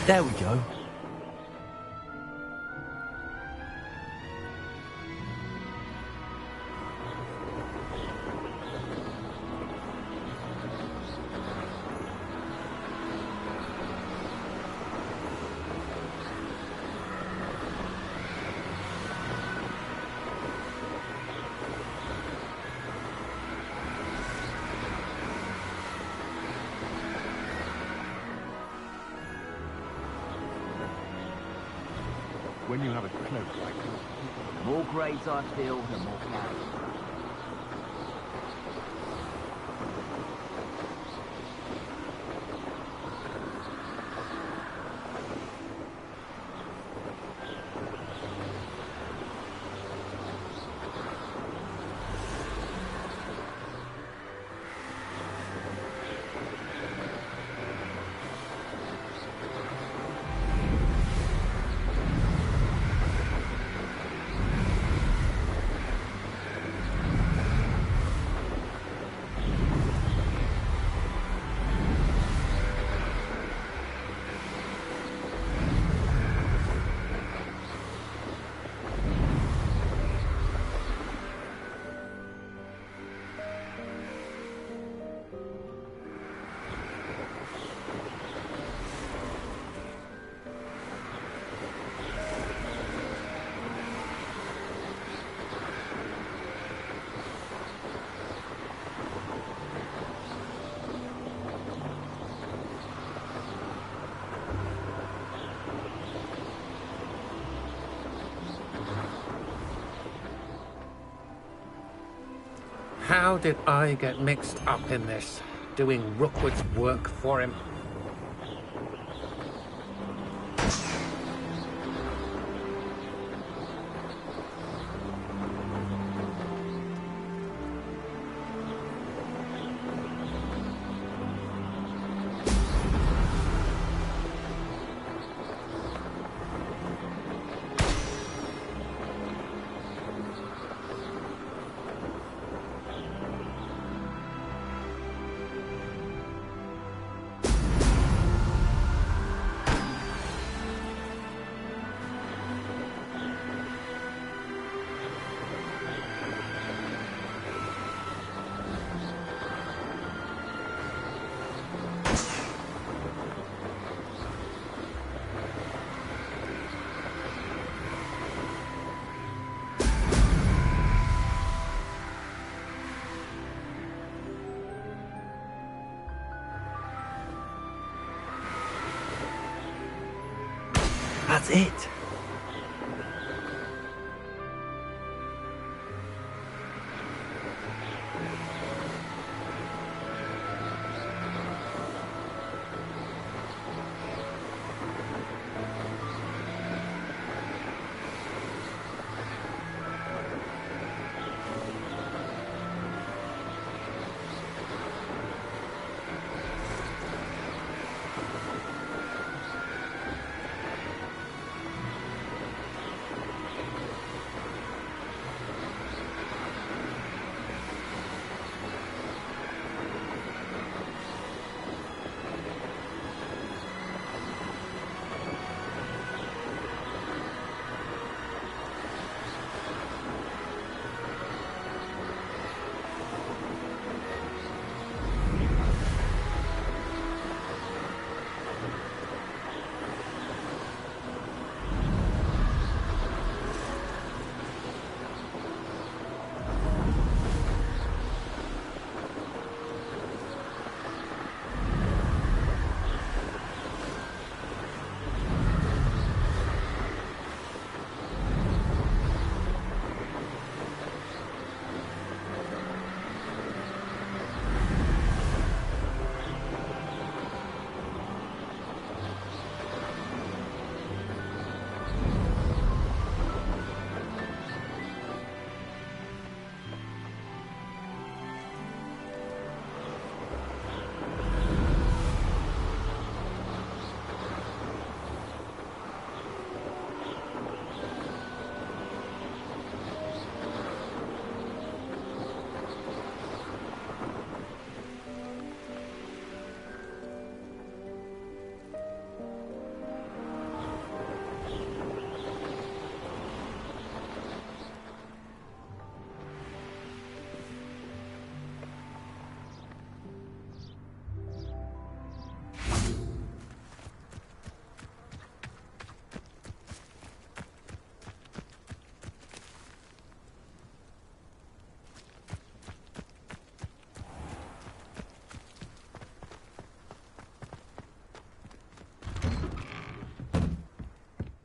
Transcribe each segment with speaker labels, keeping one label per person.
Speaker 1: There we go.
Speaker 2: When you have a cloak like this,
Speaker 3: The more graves I fill, the more carry.
Speaker 4: How did I get mixed up in this, doing Rookwood's work for him?
Speaker 1: That's it.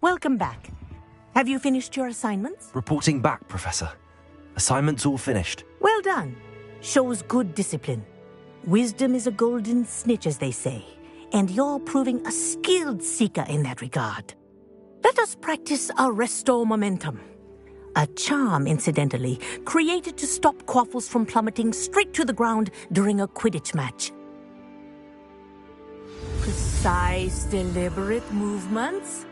Speaker 5: Welcome back. Have you finished your assignments?
Speaker 1: Reporting back, Professor. Assignment's all finished.
Speaker 5: Well done. Shows good discipline. Wisdom is a golden snitch, as they say, and you're proving a skilled seeker in that regard. Let us practice our Restore Momentum. A charm, incidentally, created to stop Quaffles from plummeting straight to the ground during a Quidditch match. Precise, deliberate movements.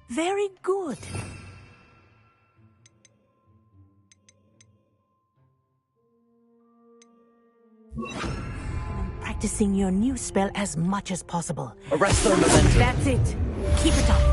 Speaker 5: Very good. practicing your new spell as much as possible.
Speaker 1: Arresto momentum.
Speaker 5: That's it. Keep it up.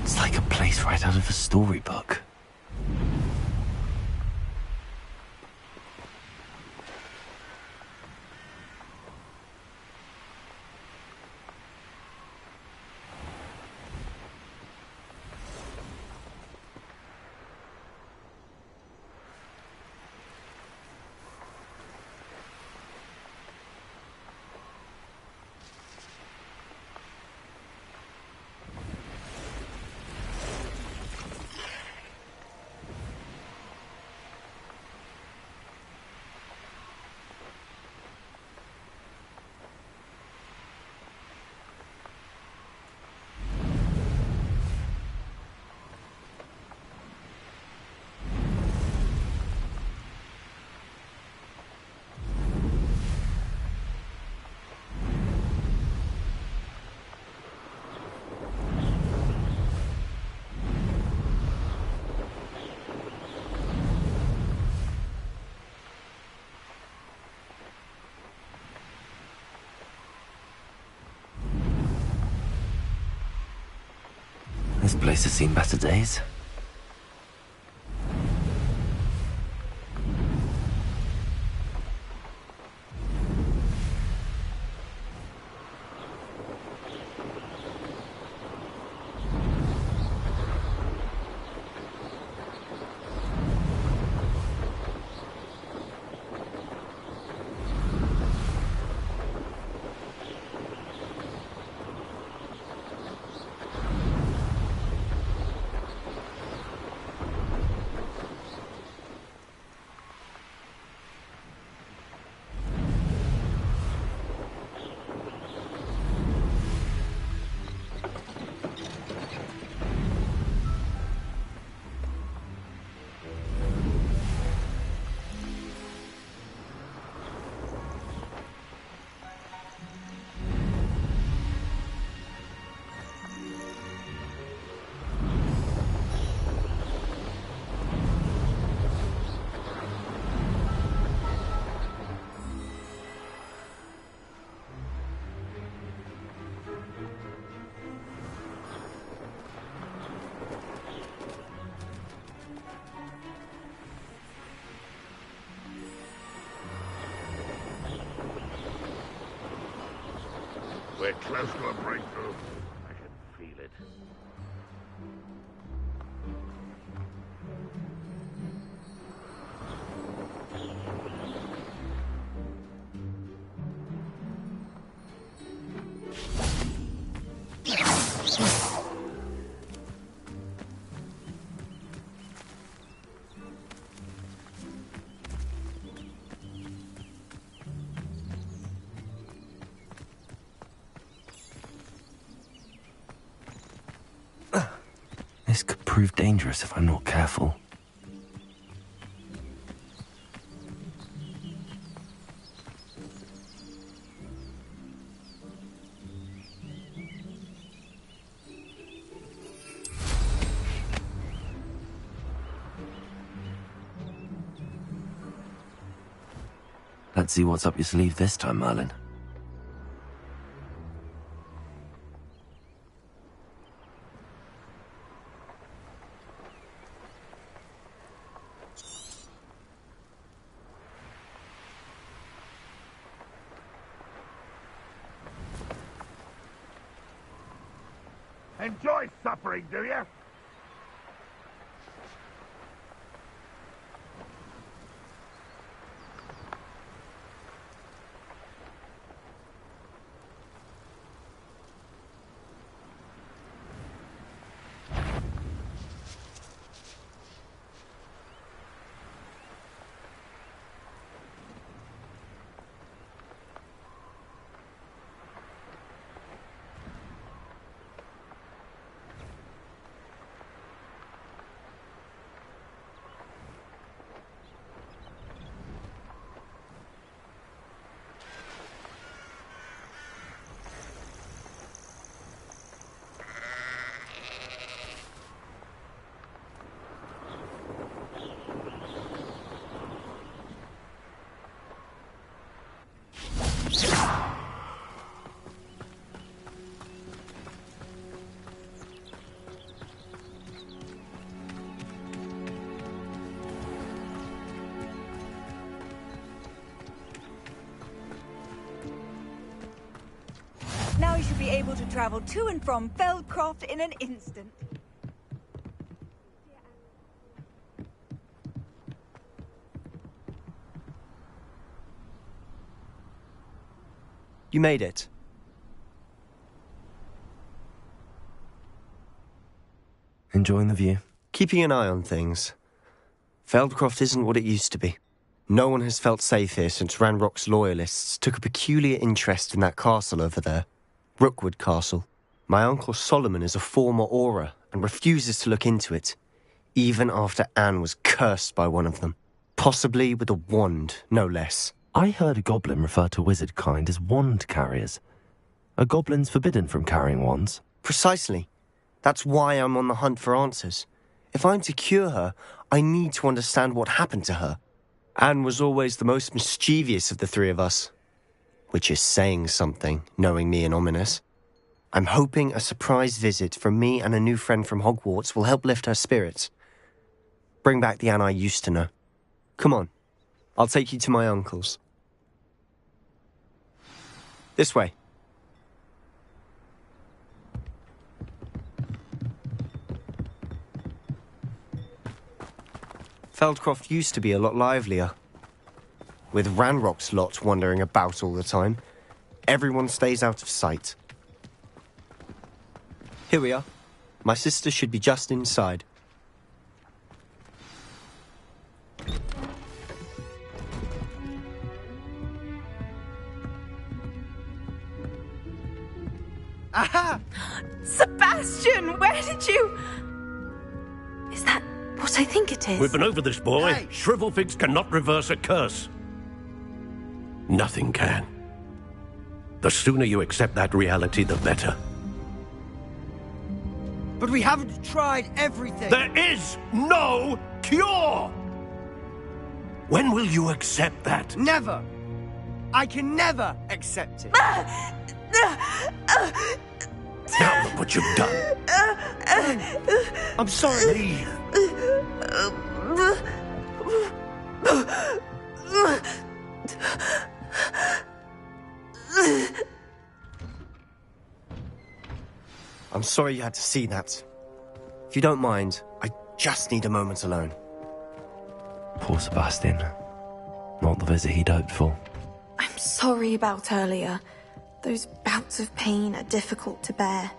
Speaker 1: It's like a place right out of a storybook. This place has seen better days.
Speaker 2: We're close to a breakthrough. I can feel it.
Speaker 1: This could prove dangerous if I'm not careful. Let's see what's up your sleeve this time, Merlin.
Speaker 2: Enjoy suffering, do you?
Speaker 6: Now you should be able to travel to and from Feldcroft in an instant.
Speaker 7: You made it.
Speaker 1: Enjoying the view?
Speaker 7: Keeping an eye on things. Feldcroft isn't what it used to be. No one has felt safe here since Ranrock's loyalists took a peculiar interest in that castle over there. Rookwood Castle. My uncle Solomon is a former Auror and refuses to look into it, even after Anne was cursed by one of them. Possibly with a wand, no less.
Speaker 1: I heard a goblin refer to wizard kind as wand carriers. Are goblins forbidden from carrying wands?
Speaker 7: Precisely. That's why I'm on the hunt for answers. If I'm to cure her, I need to understand what happened to her. Anne was always the most mischievous of the three of us. Which is saying something, knowing me and Ominous. I'm hoping a surprise visit from me and a new friend from Hogwarts will help lift her spirits. Bring back the Anne I used to know. Come on, I'll take you to my uncle's. This way. Feldcroft used to be a lot livelier. With Ranrock's lot wandering about all the time, everyone stays out of sight. Here we are. My sister should be just inside.
Speaker 6: Aha! Sebastian, where did you...
Speaker 8: Is that what I think it is?
Speaker 9: We've been over this, boy.
Speaker 6: Hey.
Speaker 9: Shrivelfigs cannot reverse a curse. Nothing can. The sooner you accept that reality, the better.
Speaker 10: But we haven't tried everything.
Speaker 9: There is no cure! When will you accept that?
Speaker 10: Never. I can never accept it.
Speaker 9: Now look what you've done.
Speaker 10: I'm sorry.
Speaker 7: I'm sorry you had to see that. If you don't mind, I just need a moment alone.
Speaker 1: Poor Sebastian. Not the visit he'd hoped for.
Speaker 8: I'm sorry about earlier. Those bouts of pain are difficult to bear.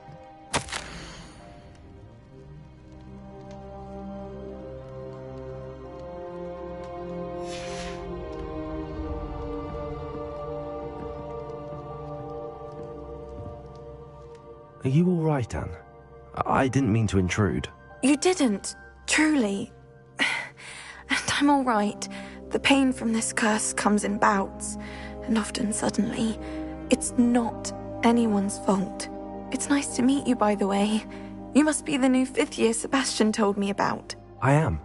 Speaker 1: Are you all right, Anne? I didn't mean to intrude.
Speaker 8: You didn't, truly. And I'm all right. The pain from this curse comes in bouts, and often suddenly. It's not anyone's fault. It's nice to meet you, by the way. You must be the new 5th year Sebastian told me about.
Speaker 1: I am.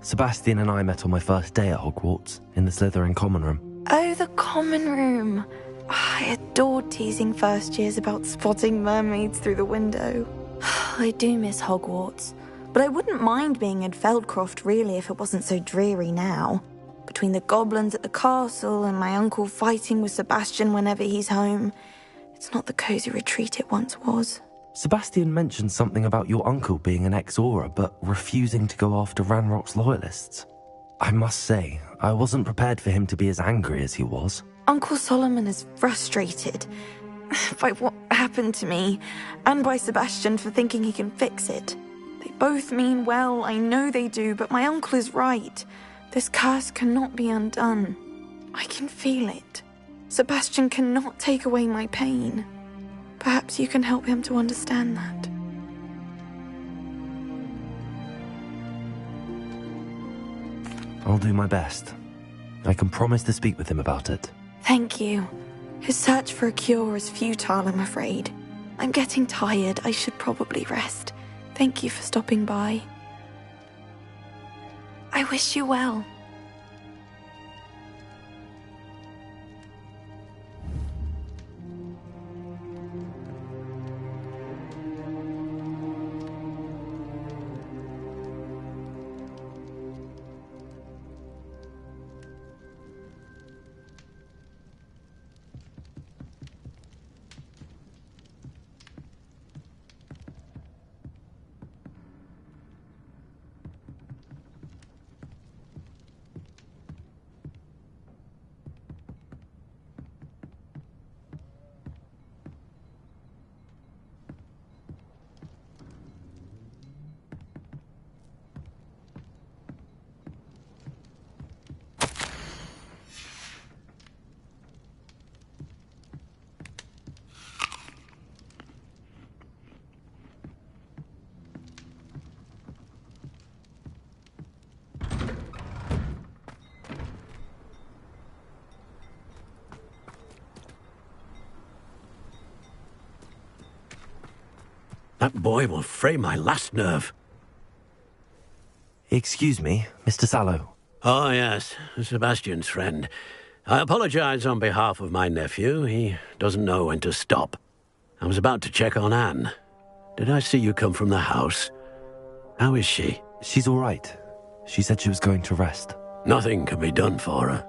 Speaker 1: Sebastian and I met on my first day at Hogwarts, in the Slytherin common room.
Speaker 8: Oh, the common room. I adored teasing first years about spotting mermaids through the window. I do miss Hogwarts, but I wouldn't mind being in Feldcroft really if it wasn't so dreary now. Between the goblins at the castle and my uncle fighting with Sebastian whenever he's home, it's not the cosy retreat it once was.
Speaker 1: Sebastian mentioned something about your uncle being an ex-Auror, but refusing to go after Ranrock's loyalists. I must say, I wasn't prepared for him to be as angry as he was.
Speaker 8: Uncle Solomon is frustrated by what happened to me, and by Sebastian for thinking he can fix it. They both mean well, I know they do, but my uncle is right. This curse cannot be undone. I can feel it. Sebastian cannot take away my pain. Perhaps you can help him to understand that.
Speaker 1: I'll do my best. I can promise to speak with him about it.
Speaker 8: Thank you. His search for a cure is futile, I'm afraid. I'm getting tired. I should probably rest. Thank you for stopping by. I wish you well.
Speaker 9: That boy will fray my last nerve.
Speaker 1: Excuse me, Mr. Sallow.
Speaker 9: Oh, yes, Sebastian's friend. I apologize on behalf of my nephew. He doesn't know when to stop. I was about to check on Anne. Did I see you come from the house? How is she?
Speaker 1: She's all right. She said she was going to rest.
Speaker 9: Nothing can be done for her.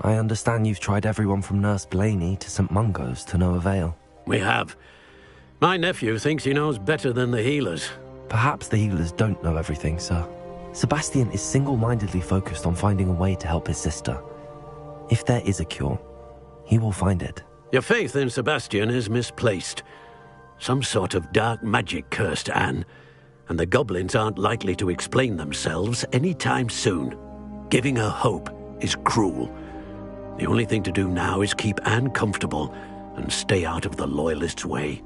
Speaker 1: I understand you've tried everyone from Nurse Blaney to St. Mungo's to no avail.
Speaker 9: We have. My nephew thinks he knows better than the healers.
Speaker 1: Perhaps the healers don't know everything, sir. Sebastian is single-mindedly focused on finding a way to help his sister. If there is a cure, he will find it.
Speaker 9: Your faith in Sebastian is misplaced. Some sort of dark magic cursed Anne, and the goblins aren't likely to explain themselves anytime soon. Giving her hope is cruel. The only thing to do now is keep Anne comfortable and stay out of the Loyalists' way.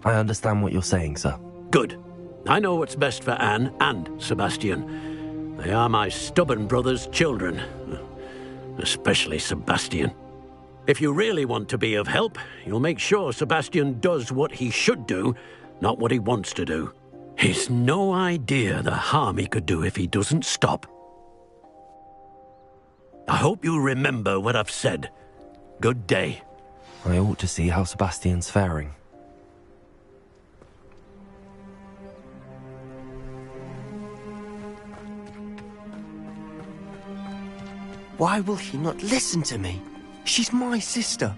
Speaker 1: I understand what you're saying, sir.
Speaker 9: Good. I know what's best for Anne and Sebastian. They are my stubborn brother's children. Especially Sebastian. If you really want to be of help, you'll make sure Sebastian does what he should do, not what he wants to do. He's no idea the harm he could do if he doesn't stop. I hope you remember what I've said. Good day.
Speaker 1: I ought to see how Sebastian's faring.
Speaker 7: Why will he not listen to me? She's my sister.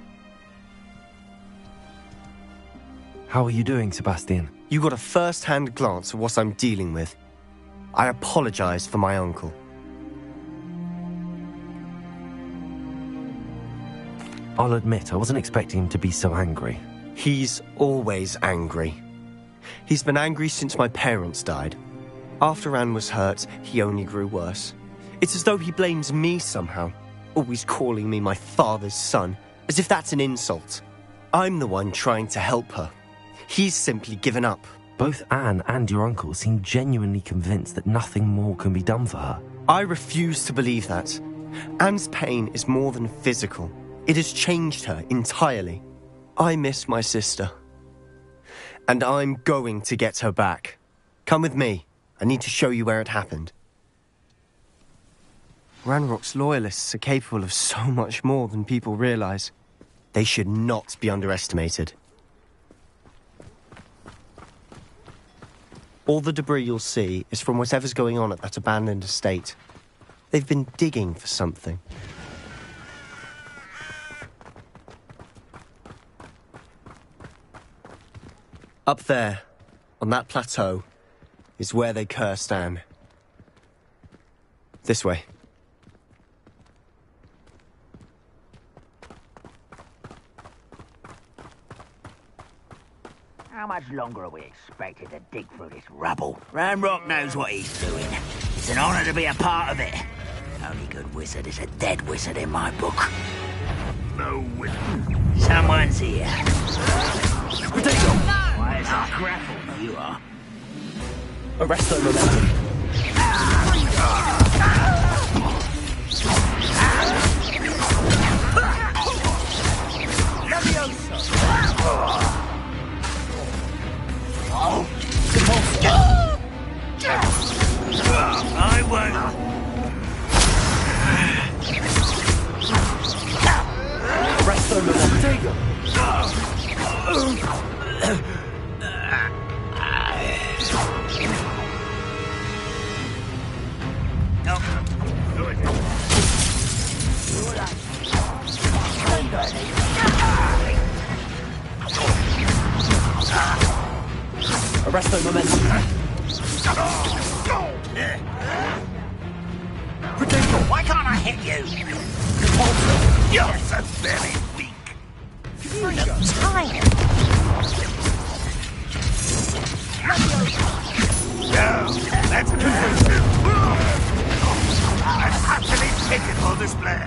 Speaker 1: How are you doing, Sebastian?
Speaker 7: You got a first-hand glance at what I'm dealing with. I apologize for my uncle.
Speaker 1: I'll admit, I wasn't expecting him to be so angry.
Speaker 7: He's always angry. He's been angry since my parents died. After Anne was hurt, he only grew worse. It's as though he blames me somehow, always calling me my father's son, as if that's an insult. I'm the one trying to help her. He's simply given up.
Speaker 1: Both Anne and your uncle seem genuinely convinced that nothing more can be done for her.
Speaker 7: I refuse to believe that. Anne's pain is more than physical. It has changed her entirely. I miss my sister. And I'm going to get her back. Come with me. I need to show you where it happened. Ranrock's loyalists are capable of so much more than people realize. They should not be underestimated. All the debris you'll see is from whatever's going on at that abandoned estate. They've been digging for something. Up there, on that plateau, is where they cursed Anne. This way.
Speaker 3: How much longer are we expected to dig through this rubble? Ranrock knows what he's doing. It's an honor to be a part of it. The only good wizard is a dead wizard in my book.
Speaker 2: No wizard.
Speaker 3: Someone's here. Why is it grapple you are?
Speaker 7: Arrest them, momentum.
Speaker 3: I won't.
Speaker 7: Arrest them, momentum. Arrest the momentum.
Speaker 3: Why can't I hit you?
Speaker 2: You're so very weak.
Speaker 3: Time.
Speaker 2: No, that's an utterly pitiful display.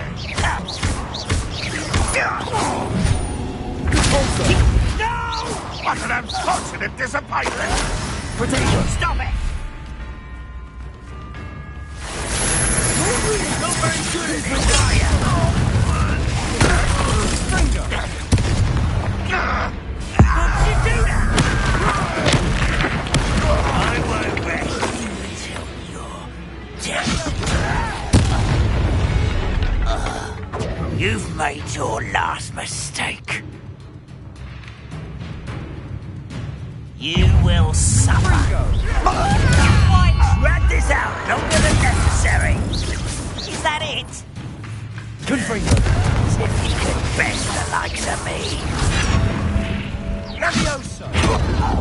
Speaker 2: No! What an unfortunate disappointment!
Speaker 3: Stop it!
Speaker 2: Not very good at it.
Speaker 3: How'd you do that? I won't rest until you're dead. You've made your last mistake. You will suffer. Drag this out longer than necessary. Is that it?
Speaker 7: Confringo.
Speaker 3: As if you could best the likes of me. Levioso!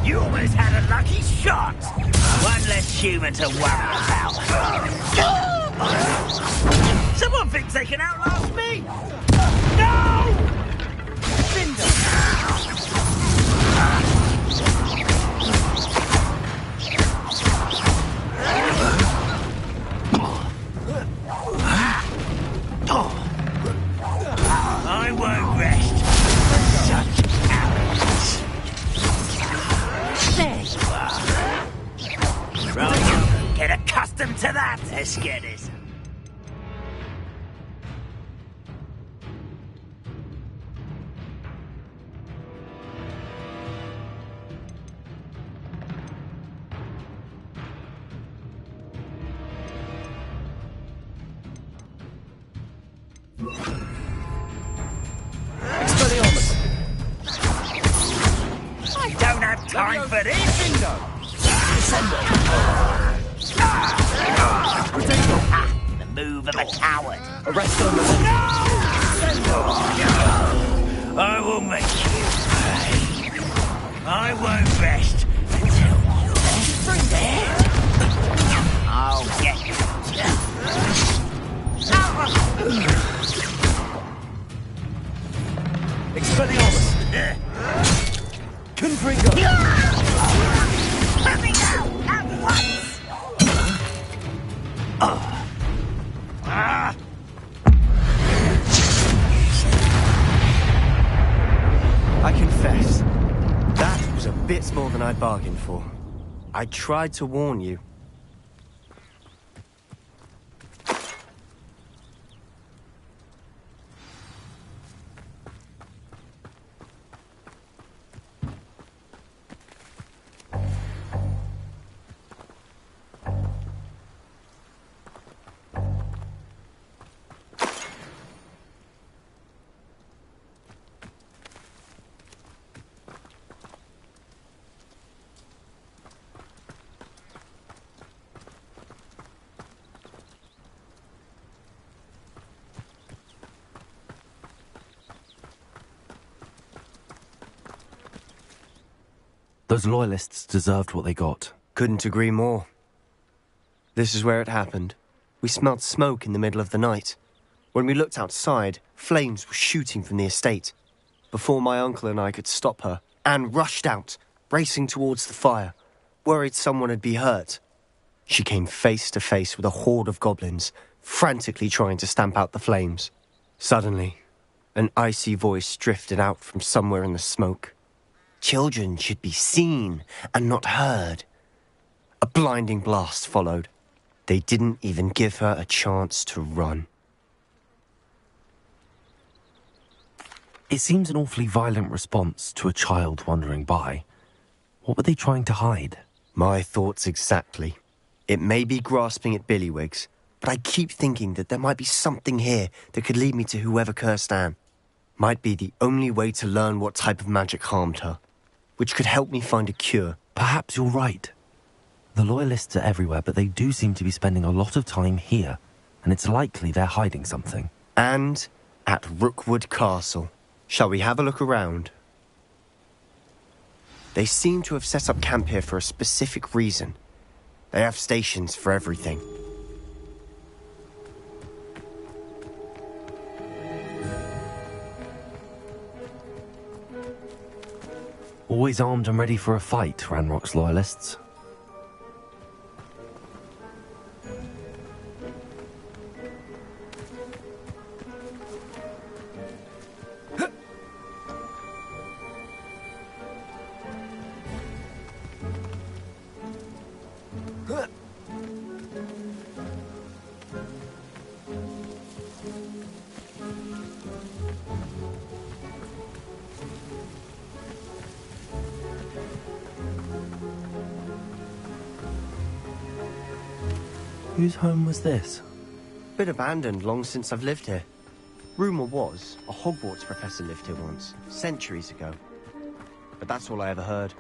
Speaker 3: You almost had a lucky shot. One less human to worry about. Someone thinks they can outlast me? No! I won't rest. Such arrogance. There you are. Right, get accustomed to that, Eskedis. I don't have time for this! The move of a coward.
Speaker 7: Arrest them.
Speaker 3: I will make you pay. I won't rest until you're dead. I'll get you.
Speaker 7: Expelliarmus! Confringo!
Speaker 3: Let me go! At once!
Speaker 7: I confess, that was a bit more than I bargained for. I tried to warn you.
Speaker 1: Those loyalists deserved what they got.
Speaker 7: Couldn't agree more. This is where it happened. We smelled smoke in the middle of the night. When we looked outside, flames were shooting from the estate. Before my uncle and I could stop her, Anne rushed out, racing towards the fire, worried someone had been hurt. She came face to face with a horde of goblins, frantically trying to stamp out the flames. Suddenly, an icy voice drifted out from somewhere in the smoke. Children should be seen and not heard. A blinding blast followed. They didn't even give her a chance to run.
Speaker 1: It seems an awfully violent response to a child wandering by. What were they trying to hide?
Speaker 7: My thoughts exactly. It may be grasping at Billywigs, but I keep thinking that there might be something here that could lead me to whoever cursed Anne. Might be the only way to learn what type of magic harmed her, which could help me find a cure.
Speaker 1: Perhaps you're right. The Loyalists are everywhere, but they do seem to be spending a lot of time here, and it's likely they're hiding something.
Speaker 7: And at Rookwood Castle. Shall we have a look around? They seem to have set up camp here for a specific reason. They have stations for everything.
Speaker 1: Always armed and ready for a fight, Ranrock's Loyalists. Whose home was this?
Speaker 7: Bit abandoned long since I've lived here. Rumour was a Hogwarts professor lived here once, centuries ago. But that's all I ever heard.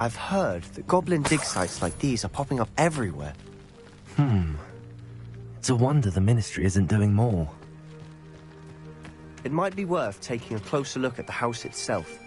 Speaker 7: I've heard that goblin dig sites like these are popping up everywhere.
Speaker 1: It's a wonder the Ministry isn't doing more.
Speaker 7: It might be worth taking a closer look at the house itself.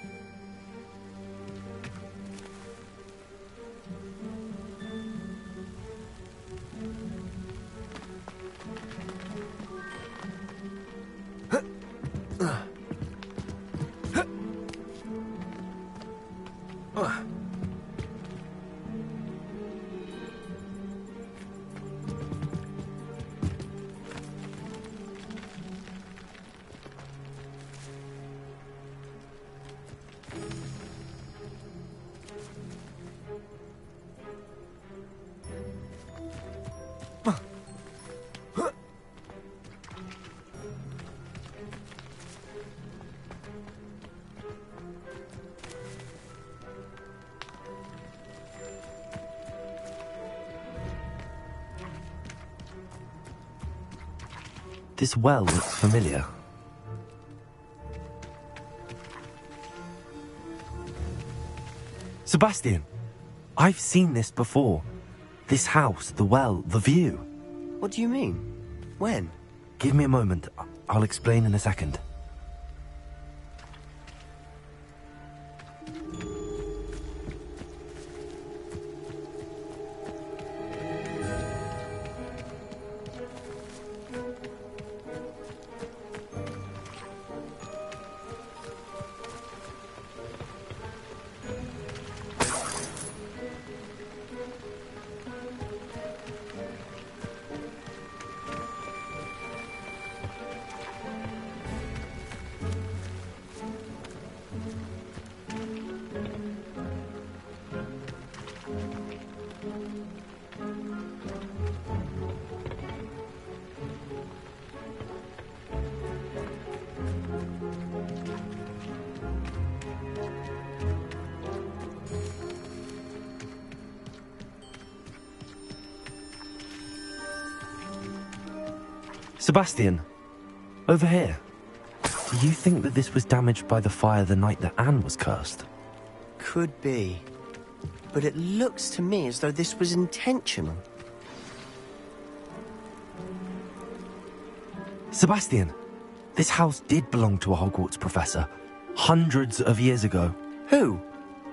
Speaker 1: This well looks familiar. Sebastian! I've seen this before. This house, the well, the view.
Speaker 7: What do you mean? When?
Speaker 1: Give me a moment. I'll explain in a second. Sebastian, over here. Do you think that this was damaged by the fire the night that Anne was cursed?
Speaker 7: Could be. But it looks to me as though this was intentional.
Speaker 1: Sebastian, this house did belong to a Hogwarts professor, hundreds of years ago.
Speaker 7: Who?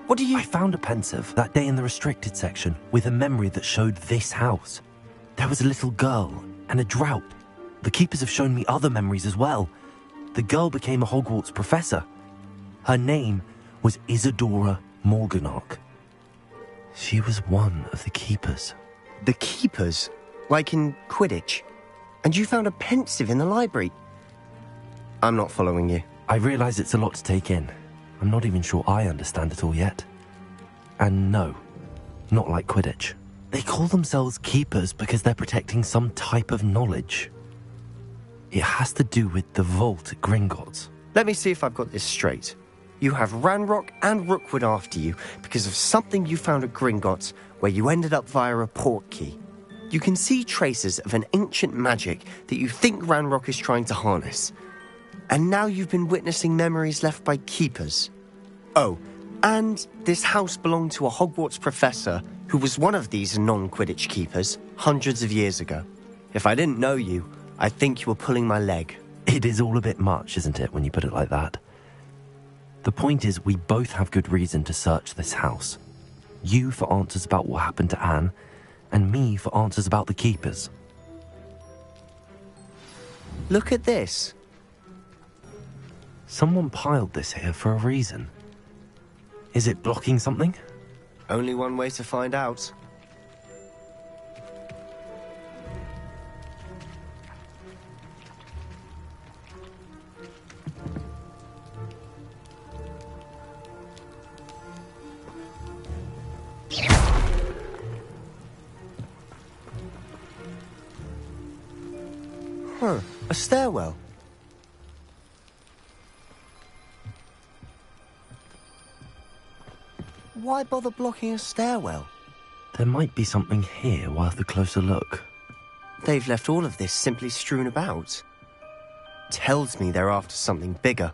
Speaker 7: What do you...
Speaker 1: I found a pensive that day in the restricted section with a memory that showed this house. There was a little girl and a drought. The keepers have shown me other memories as well. The girl became a Hogwarts professor. Her name was Isadora Morganach. She was one of the keepers.
Speaker 7: The keepers? Like in Quidditch? And you found a pensive in the library? I'm not following you.
Speaker 1: I realise it's a lot to take in. I'm not even sure I understand it all yet. And no, not like Quidditch. They call themselves keepers because they're protecting some type of knowledge. It has to do with the vault at Gringotts.
Speaker 7: Let me see if I've got this straight. You have Ranrock and Rookwood after you because of something you found at Gringotts where you ended up via a portkey. You can see traces of an ancient magic that you think Ranrock is trying to harness. And now you've been witnessing memories left by keepers. Oh, and this house belonged to a Hogwarts professor who was one of these non-Quidditch keepers hundreds of years ago. If I didn't know you, I'd think you were pulling my leg.
Speaker 1: It is all a bit much, isn't it, when you put it like that? The point is, we both have good reason to search this house. You for answers about what happened to Anne, and me for answers about the keepers.
Speaker 7: Look at this.
Speaker 1: Someone piled this here for a reason. Is it blocking something?
Speaker 7: Only one way to find out. Huh, a stairwell. Why bother blocking a stairwell?
Speaker 1: There might be something here worth a closer look.
Speaker 7: They've left all of this simply strewn about. Tells me they're after something bigger.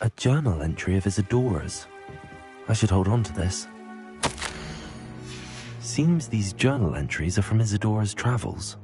Speaker 1: A journal entry of Isadora's. I should hold on to this. Seems these journal entries are from Isadora's travels.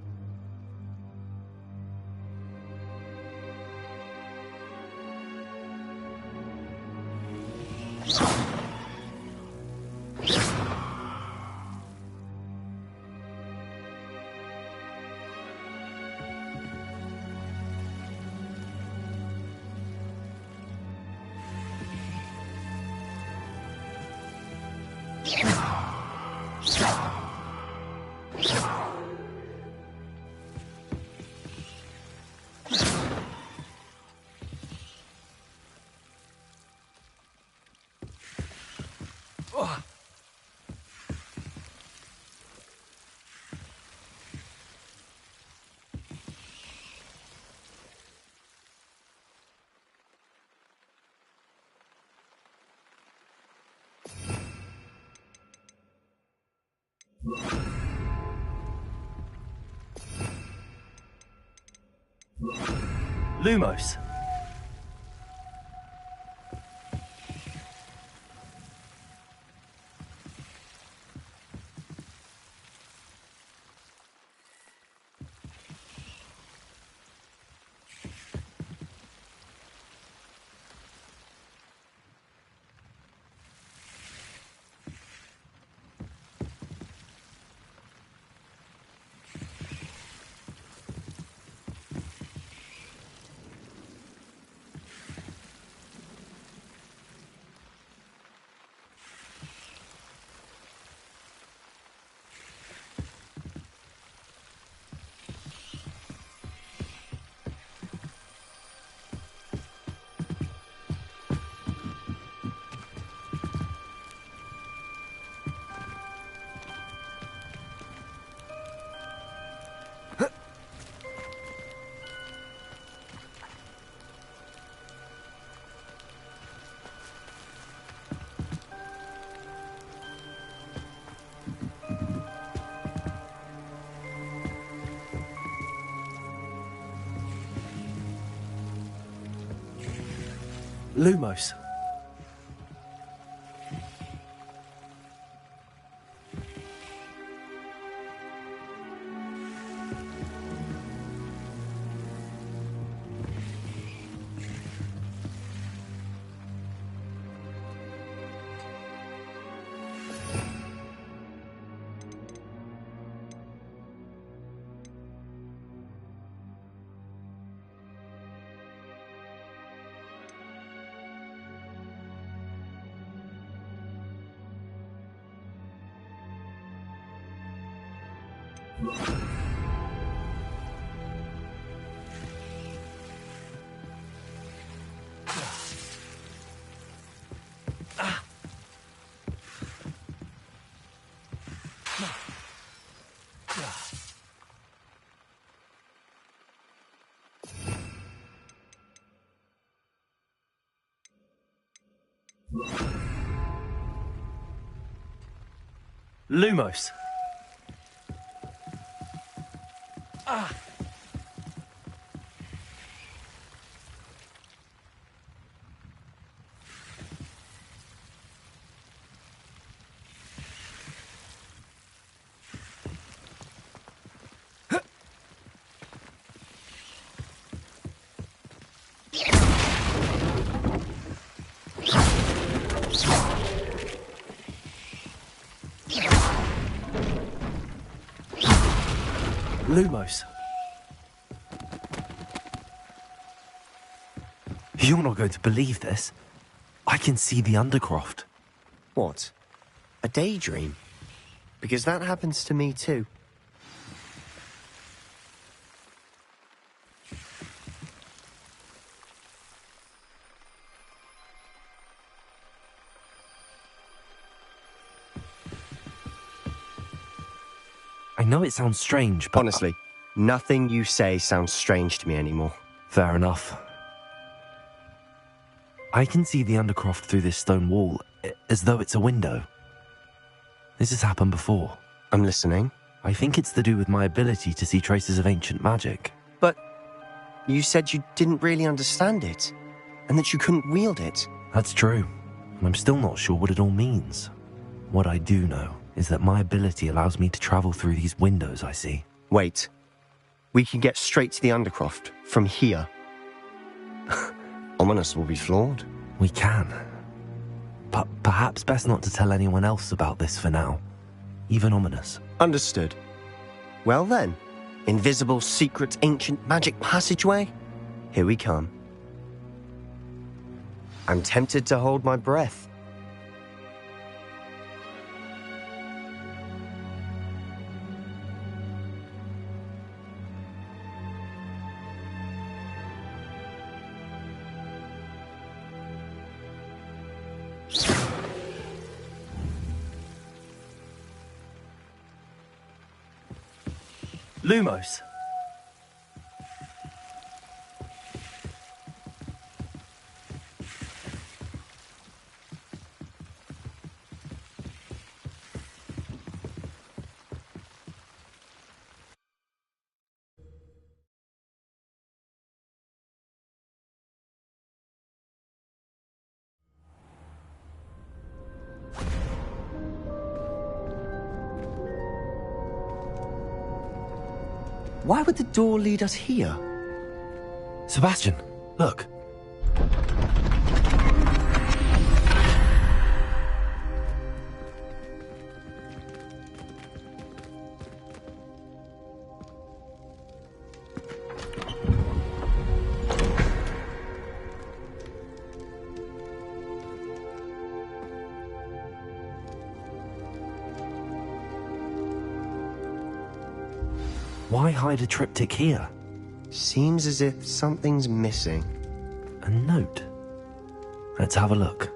Speaker 1: Lumos. Lumos. Lumos. Lumos. You're not going to believe this. I can see the Undercroft.
Speaker 7: What? A daydream? Because that happens to me too.
Speaker 1: I know it sounds strange, but...
Speaker 7: Honestly, nothing you say sounds strange to me anymore.
Speaker 1: Fair enough. I can see the Undercroft through this stone wall, as though it's a window. This has happened before.
Speaker 7: I'm listening.
Speaker 1: I think it's to do with my ability to see traces of ancient magic.
Speaker 7: But you said you didn't really understand it, and that you couldn't wield it.
Speaker 1: That's true, and I'm still not sure what it all means. What I do know is that my ability allows me to travel through these windows I see.
Speaker 7: Wait. We can get straight to the Undercroft from here. Ominous will be flawed.
Speaker 1: We can. But perhaps best not to tell anyone else about this for now. Even Ominous.
Speaker 7: Understood. Well then, invisible, secret, ancient magic passageway? Here we come. I'm tempted to hold my breath.
Speaker 1: Lumos.
Speaker 7: Why would the door lead us here?
Speaker 1: Sebastian, look. Why hide a triptych here?
Speaker 7: Seems as if something's missing.
Speaker 1: A note. Let's have a look.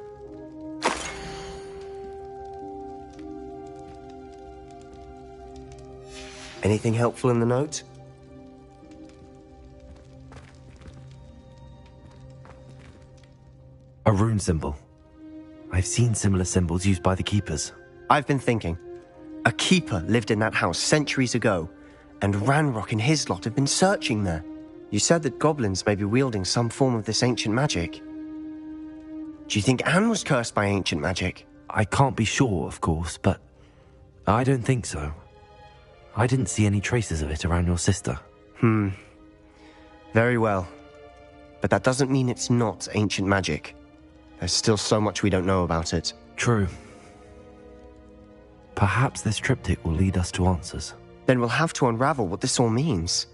Speaker 7: Anything helpful in the note?
Speaker 1: A rune symbol. I've seen similar symbols used by the keepers.
Speaker 7: I've been thinking. A keeper lived in that house centuries ago, and Ranrock and his lot have been searching there. You said that goblins may be wielding some form of this ancient magic. Do you think Anne was cursed by ancient magic?
Speaker 1: I can't be sure, of course, but I don't think so. I didn't see any traces of it around your sister.
Speaker 7: Very well. But that doesn't mean it's not ancient magic. There's still so much we don't know about it.
Speaker 1: True. Perhaps this triptych will lead us to answers.
Speaker 7: Then we'll have to unravel what this all means.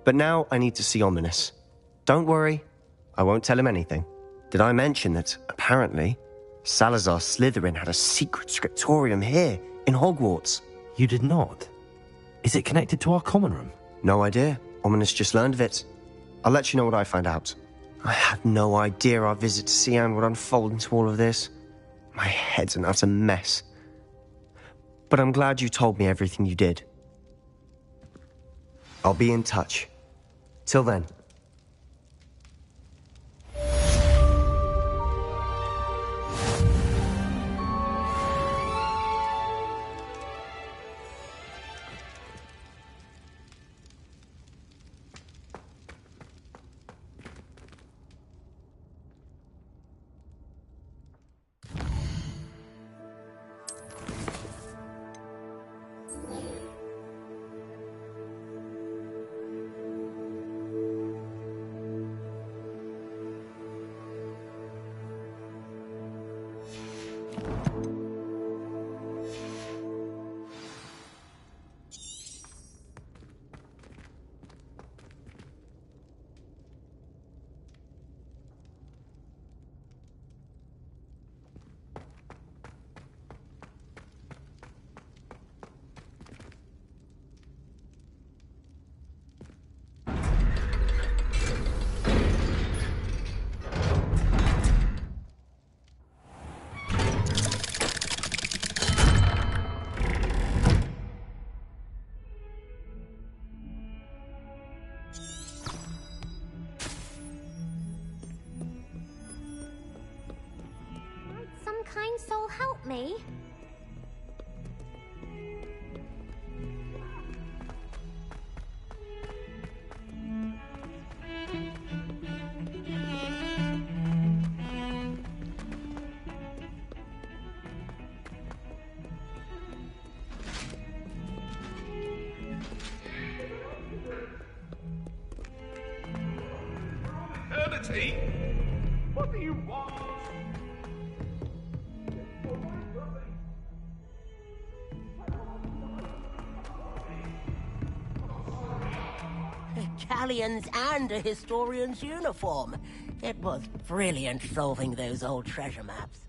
Speaker 7: But now I need to see Ominous. Don't worry, I won't tell him anything. Did I mention that, apparently, Salazar Slytherin had a secret scriptorium here, in Hogwarts?
Speaker 1: You did not? Is it connected to our common room?
Speaker 7: No idea. Ominous just learned of it. I'll let you know what I find out. I had no idea our visit to Cian would unfold into all of this. My head's an utter mess. But I'm glad you told me everything you did. I'll be in touch. Till then.
Speaker 11: Kind soul help me?
Speaker 2: Eternity? What do you want?
Speaker 12: Galleons and a historian's uniform. It was brilliant solving those old treasure maps.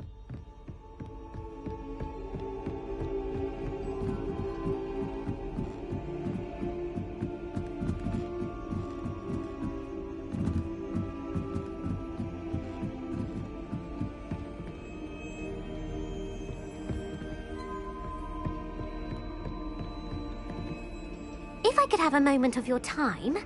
Speaker 11: If I could have a moment of your time...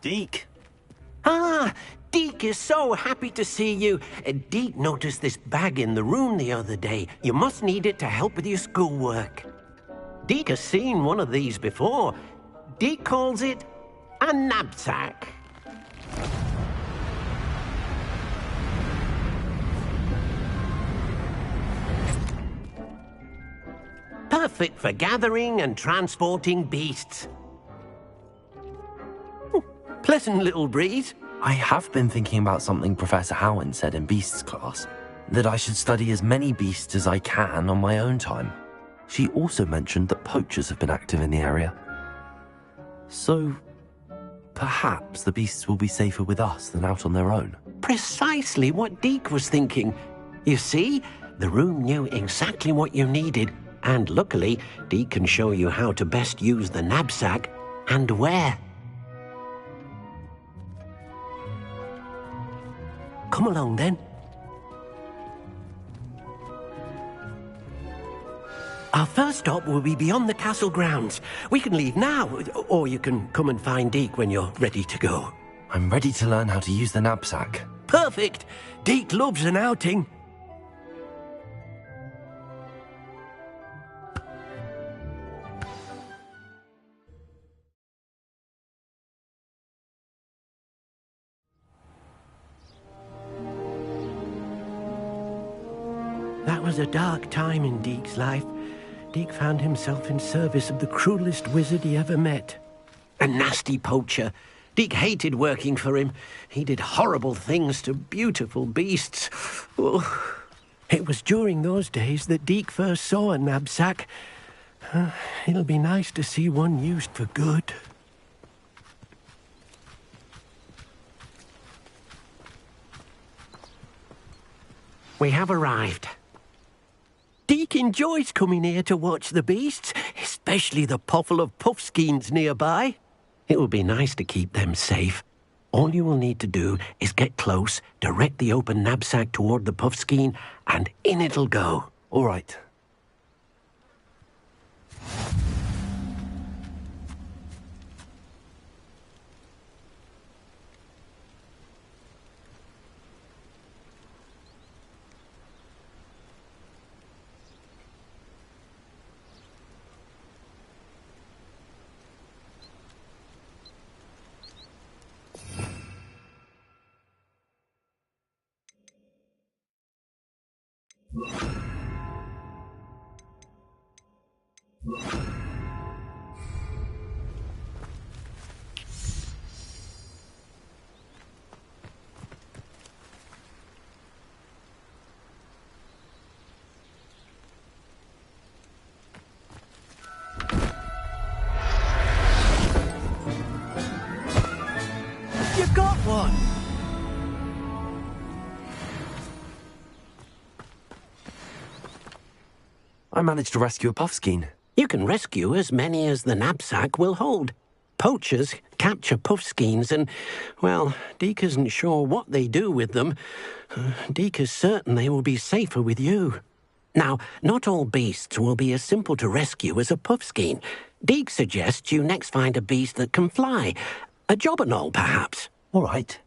Speaker 1: Deke!
Speaker 13: Ah, Deke is so happy to see you. Deke noticed this bag in the room the other day. You must need it to help with your schoolwork. Deke has seen one of these before. Deke calls it a knapsack. Perfect for gathering and transporting beasts. Pleasant little breeze.
Speaker 1: I have been thinking about something Professor Howin said in Beasts class, that I should study as many beasts as I can on my own time. She also mentioned that poachers have been active in the area. So, perhaps the beasts will be safer with us than out on their own.
Speaker 13: Precisely what Deke was thinking. You see, the room knew exactly what you needed, and luckily, Deke can show you how to best use the knapsack and where. come along then. Our first stop will be beyond the castle grounds. We can leave now, or you can come and find Deke when you're ready to go.
Speaker 1: I'm ready to learn how to use the knapsack.
Speaker 13: Perfect! Deke loves an outing. That was a dark time in Deke's life. Deke found himself in service of the cruelest wizard he ever met. A nasty poacher. Deke hated working for him. He did horrible things to beautiful beasts. Oh. It was during those days that Deke first saw a knapsack. It'll be nice to see one used for good. We have arrived. Deke enjoys coming here to watch the beasts, especially the potful of puffskeins nearby. It will be nice to keep them safe. All you will need to do is get close, direct the open knapsack toward the puffskein, and in it'll go.
Speaker 1: All right.
Speaker 13: You got one!
Speaker 1: I managed to rescue a puffskein.
Speaker 13: You can rescue as many as the knapsack will hold. Poachers capture puffskeins and, well, Deke isn't sure what they do with them. Deke is certain they will be safer with you. Now, not all beasts will be as simple to rescue as a puffskein. Deke suggests you next find a beast that can fly. A jobberknoll, perhaps.
Speaker 1: All right.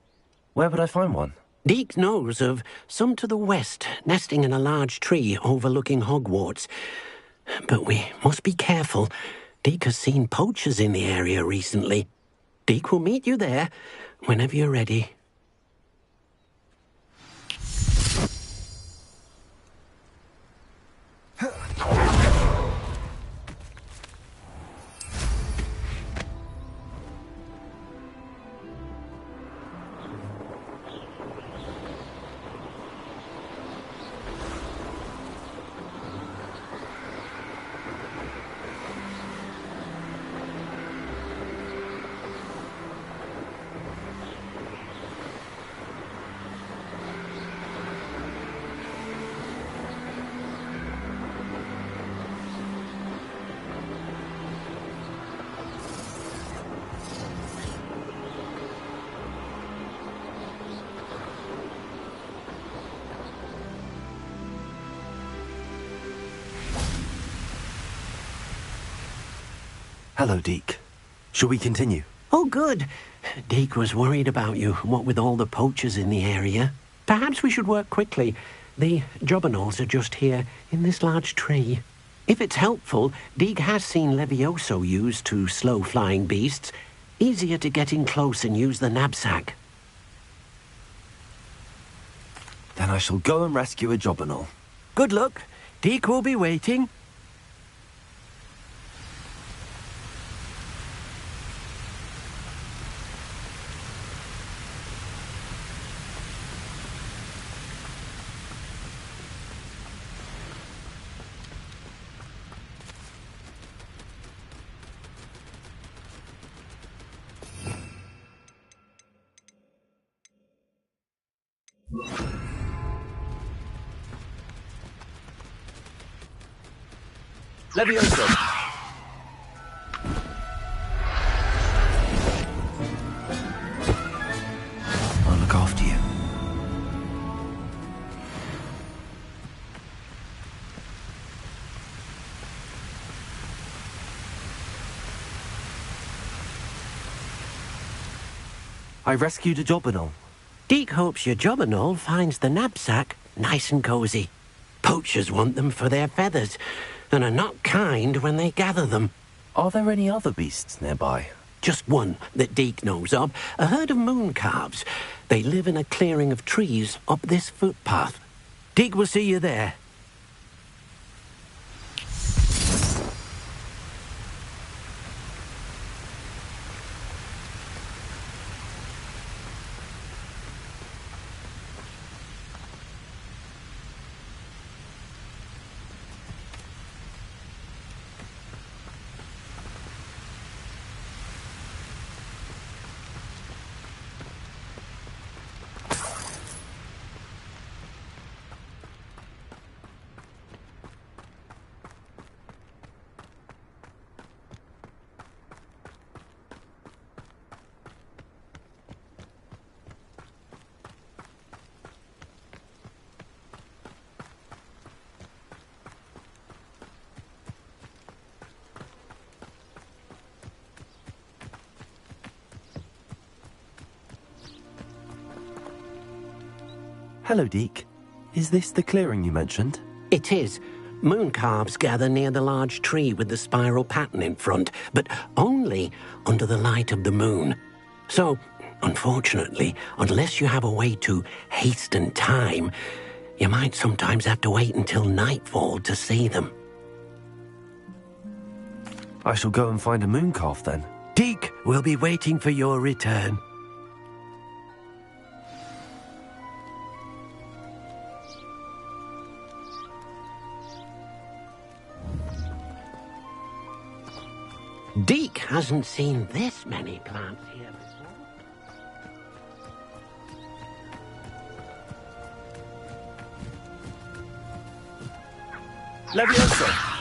Speaker 1: Where would I find one?
Speaker 13: Deke knows of some to the west, nesting in a large tree overlooking Hogwarts. But we must be careful. Deke has seen poachers in the area recently. Deke will meet you there whenever you're ready.
Speaker 1: Hello, Deke. Shall we continue?
Speaker 13: Oh, good. Deke was worried about you, what with all the poachers in the area. Perhaps we should work quickly. The jobberknolls are just here, in this large tree. If it's helpful, Deke has seen Levioso used to slow flying beasts. Easier to get in close and use the knapsack.
Speaker 1: Then I shall go and rescue a jobberknoll.
Speaker 13: Good luck. Deke will be waiting.
Speaker 1: Levioso! I'll look after you. I rescued a jobberknoll.
Speaker 13: Deke hopes your jobberknoll finds the knapsack nice and cosy. Poachers want them for their feathers, and are not kind when they gather them.
Speaker 1: Are there any other beasts nearby?
Speaker 13: Just one that Deke knows of, a herd of moon calves. They live in a clearing of trees up this footpath. Deke will see you there.
Speaker 1: Hello, Deke. Is this the clearing you mentioned?
Speaker 13: It is. Moon calves gather near the large tree with the spiral pattern in front, but only under the light of the moon. So, unfortunately, unless you have a way to hasten time, you might sometimes have to wait until nightfall to see them.
Speaker 1: I shall go and find a moon calf then.
Speaker 13: Deke will be waiting for your return. Deke hasn't seen this many plants here before.
Speaker 1: Levioso!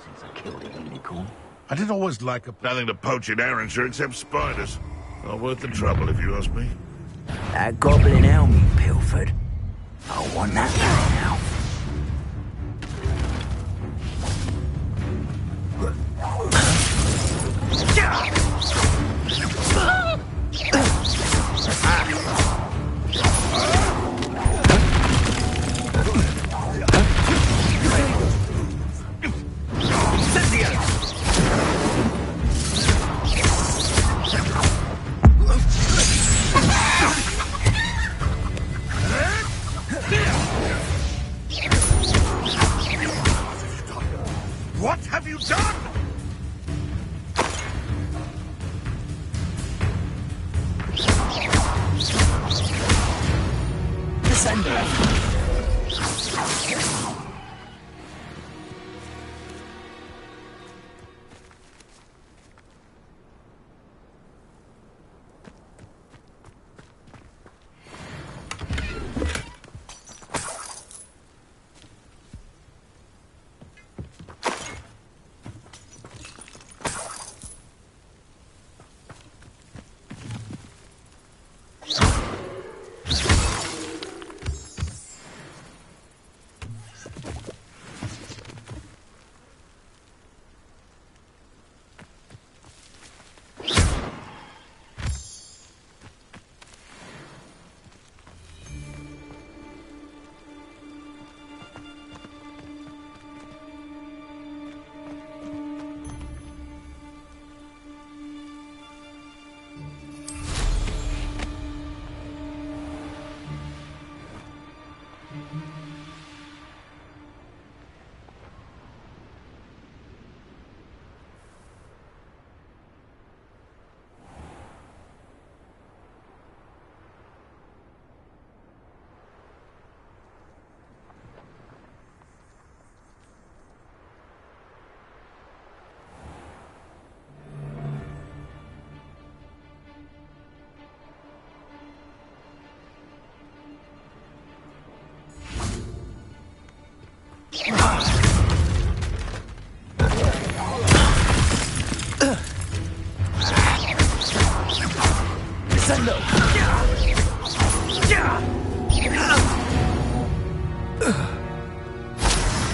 Speaker 3: since I killed a unicorn.
Speaker 2: I did always like nothing to poach in Arrowshire except spiders. Not worth the trouble, if you ask me.
Speaker 3: That goblin helm you pilfered. I want that back now.
Speaker 2: What have you done?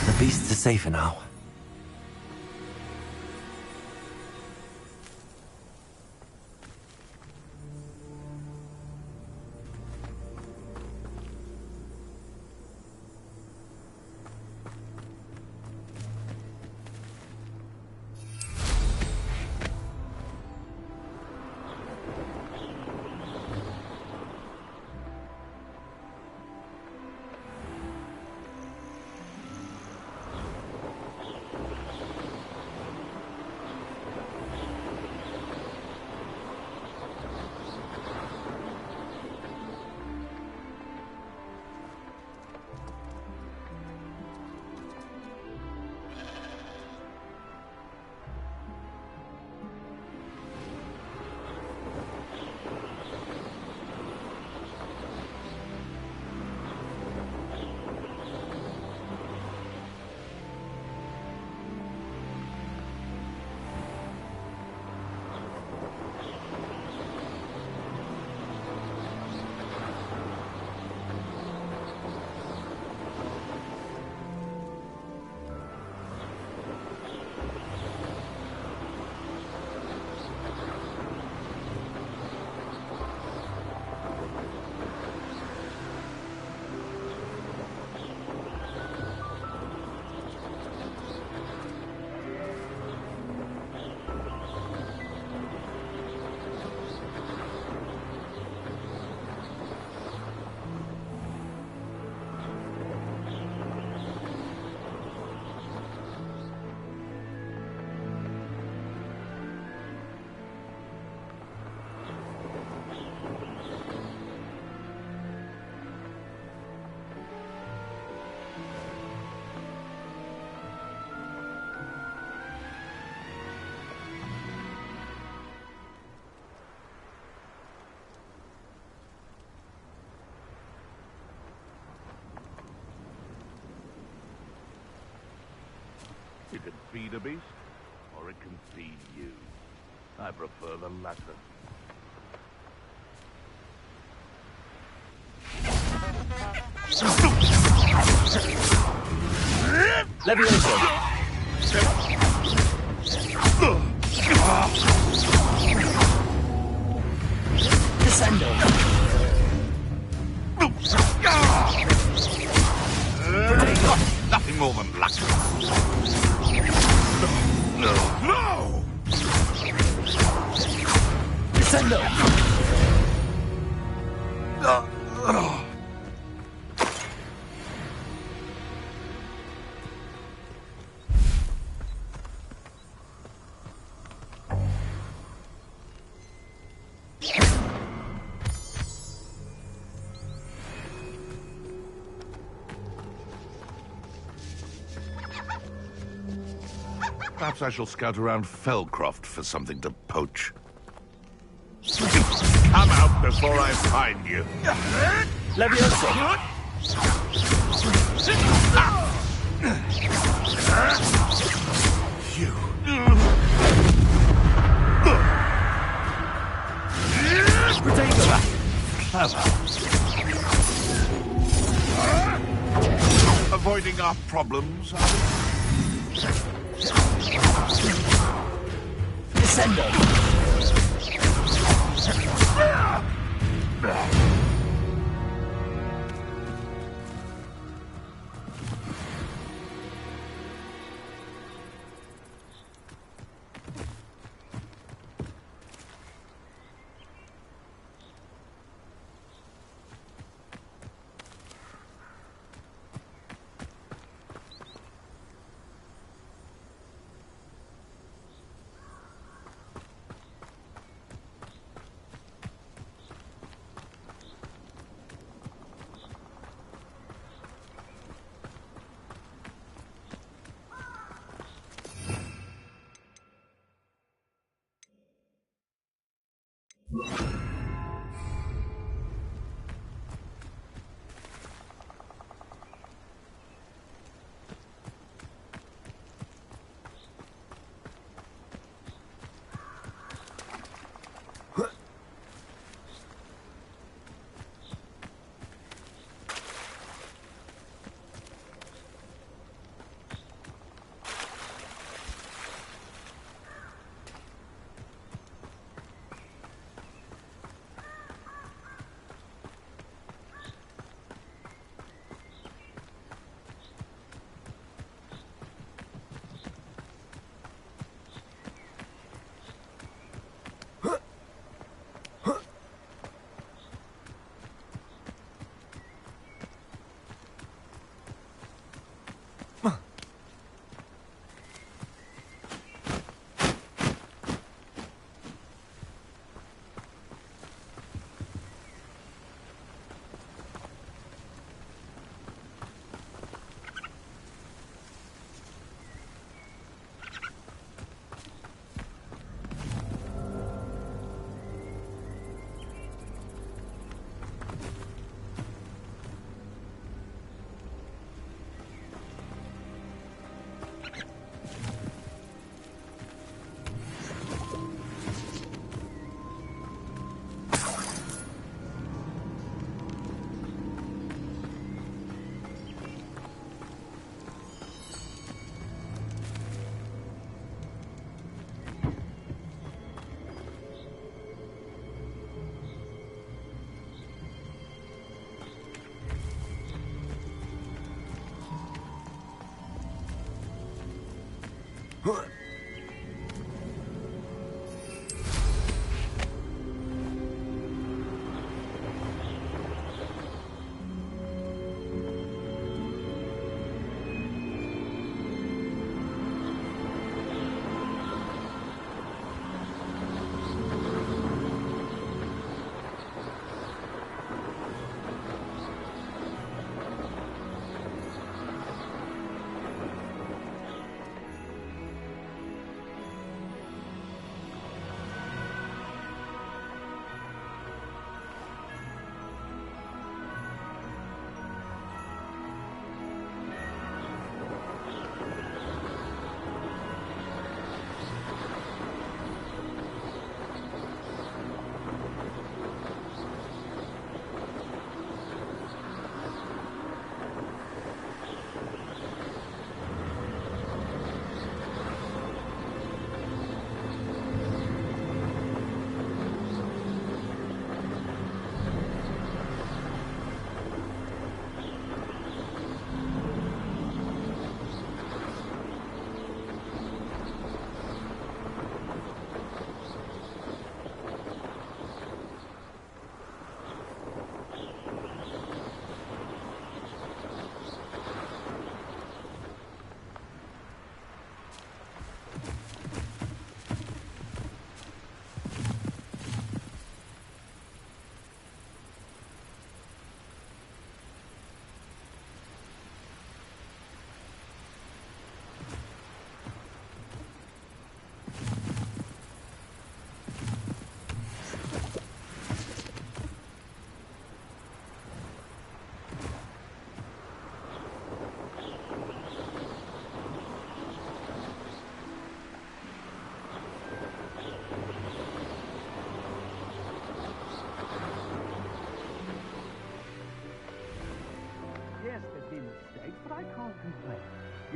Speaker 1: The beasts are safer now.
Speaker 2: You can feed a beast, or it can feed you. I prefer the latter.
Speaker 1: Levioso! Descendo!
Speaker 2: Nothing more than luck. No!
Speaker 1: Descendo!
Speaker 2: Perhaps I shall scout around Felcroft for something to poach. Come out before I find you.
Speaker 1: Levioso!
Speaker 2: You.
Speaker 1: Protego!
Speaker 2: Avoiding our problems, are we?
Speaker 1: Descendo!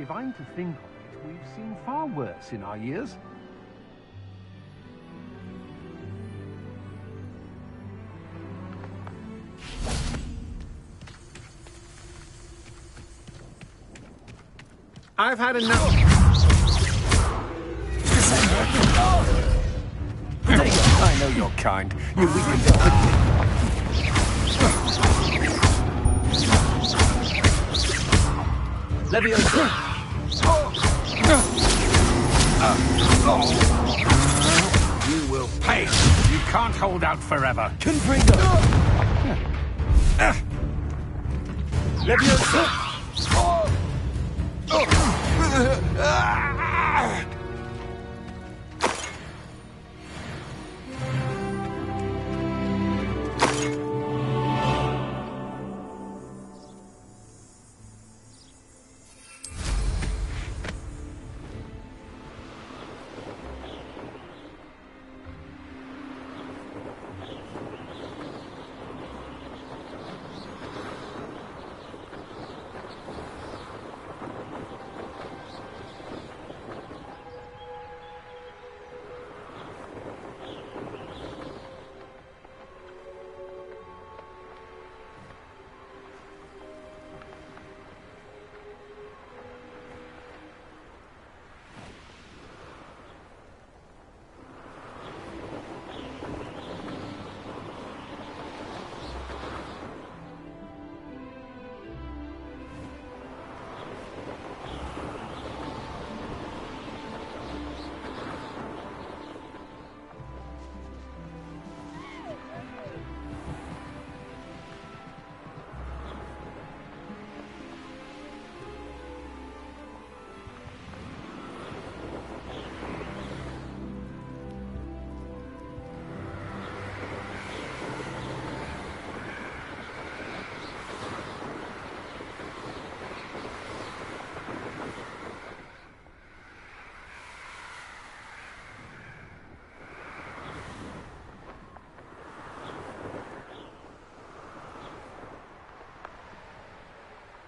Speaker 14: if I'm to think of it, we've seen far worse in our years.
Speaker 4: I've had enough.
Speaker 14: I know your kind. You weaken it quickly. Leviosa!
Speaker 15: You will pay. You can't hold out forever.
Speaker 14: Confringo! Leviosa!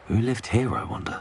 Speaker 1: Who lived here, I wonder?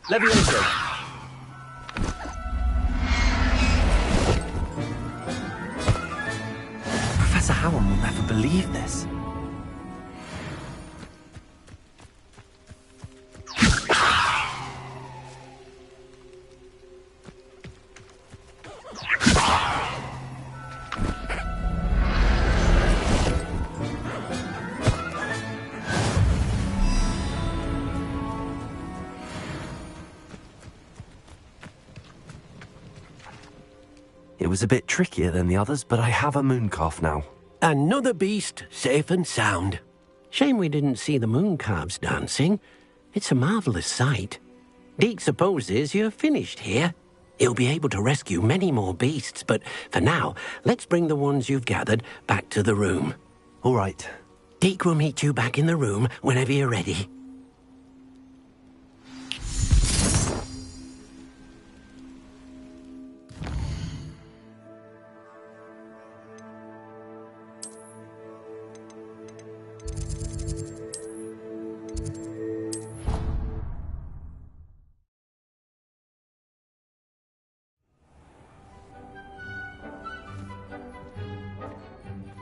Speaker 13: Levioso.
Speaker 1: Professor Howard will never believe this. It was a bit trickier than the others, but I have a mooncalf now.
Speaker 9: Another beast, safe and sound. Shame we didn't see the mooncalves dancing. It's a marvellous sight. Deke supposes you're finished here. He'll be able to rescue many more beasts, but for now, let's bring the ones you've gathered back to the room.
Speaker 1: All right.
Speaker 9: Deke will meet you back in the room whenever you're ready.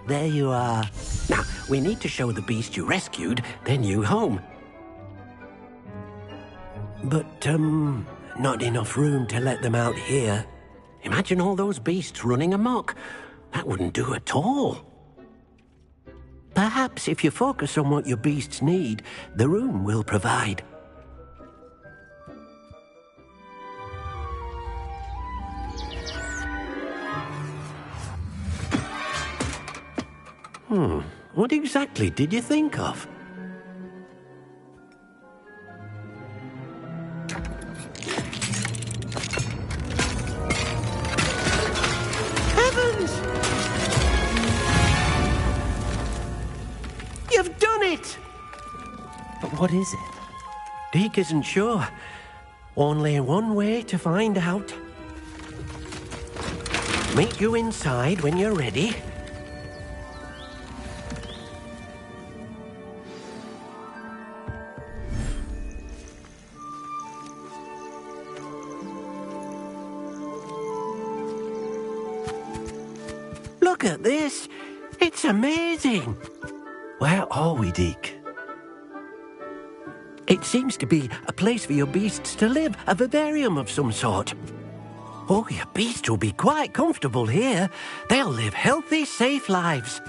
Speaker 9: There you are. Now, we need to show the beast you rescued their new home. But, not enough room to let them out here. Imagine all those beasts running amok. That wouldn't do at all. Perhaps if you focus on what your beasts need, the room will provide. What exactly did you think of?
Speaker 13: Heavens! You've done it!
Speaker 1: But what is it?
Speaker 9: Deke isn't sure. Only one way to find out. Meet you inside when you're ready. Look at this. It's amazing.
Speaker 1: Where are we, Deke?
Speaker 9: It seems to be a place for your beasts to live, a vivarium of some sort. Oh, your beasts will be quite comfortable here. They'll live healthy, safe lives.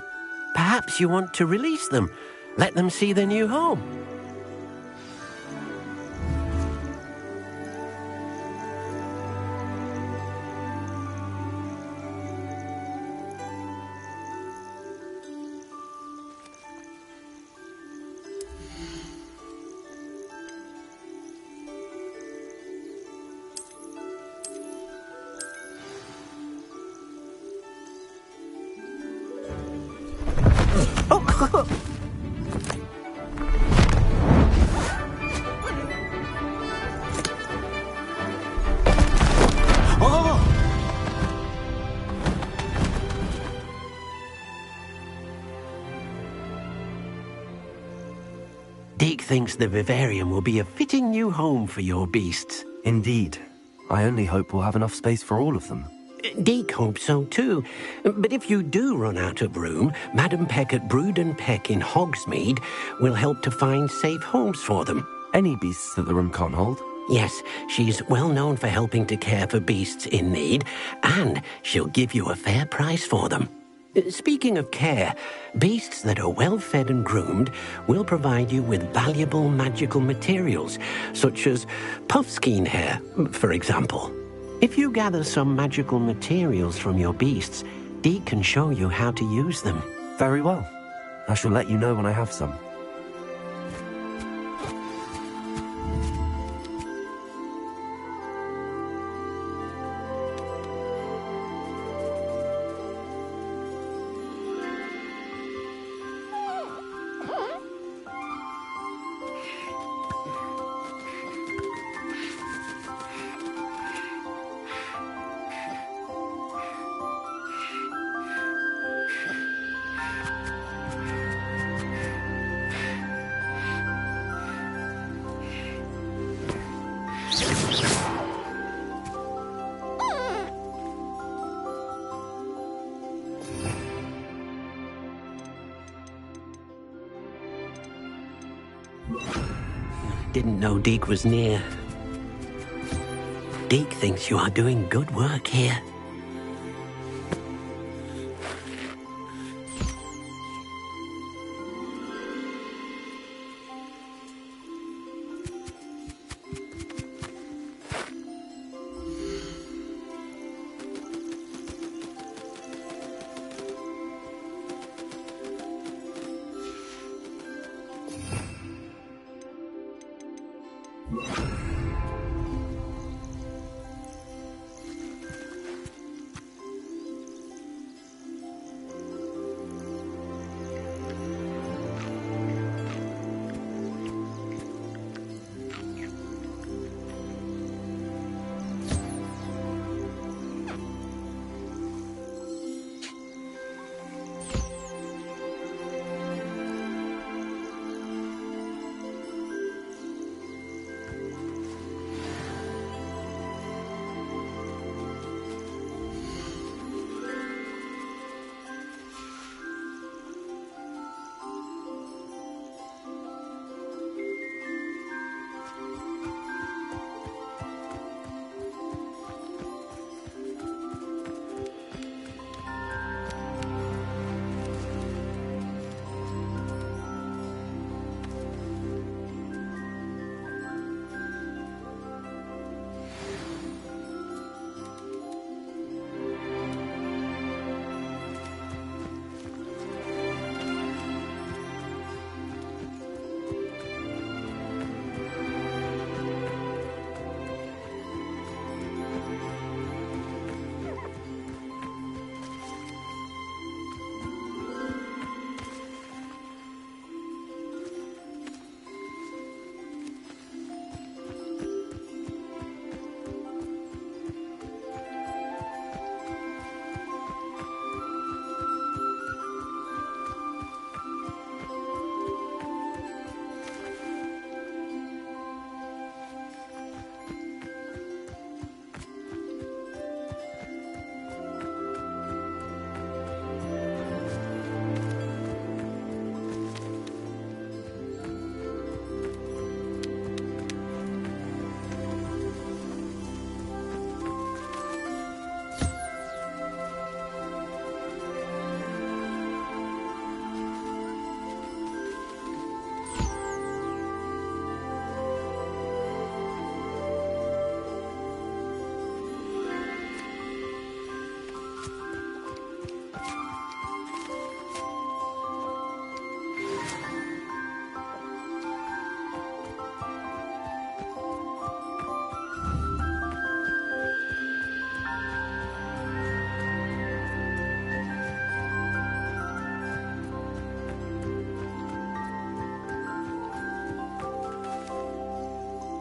Speaker 9: Perhaps you want to release them, let them see their new home. Deke thinks the vivarium will be a fitting new home for your beasts.
Speaker 1: Indeed. I only hope we'll have enough space for all of them.
Speaker 9: Deke hopes so too. But if you do run out of room, Madam Peck at Brood and Peck in Hogsmeade will help to find safe homes for them.
Speaker 1: Any beasts that the room can't hold?
Speaker 9: Yes, she's well known for helping to care for beasts in need, and she'll give you a fair price for them. Speaking of care, beasts that are well fed and groomed will provide you with valuable magical materials, such as puffskein hair, for example. If you gather some magical materials from your beasts, Deke can show you how to use them.
Speaker 1: Very well. I shall let you know when I have some.
Speaker 13: Didn't know Deke was near. Deke thinks you are doing good work here.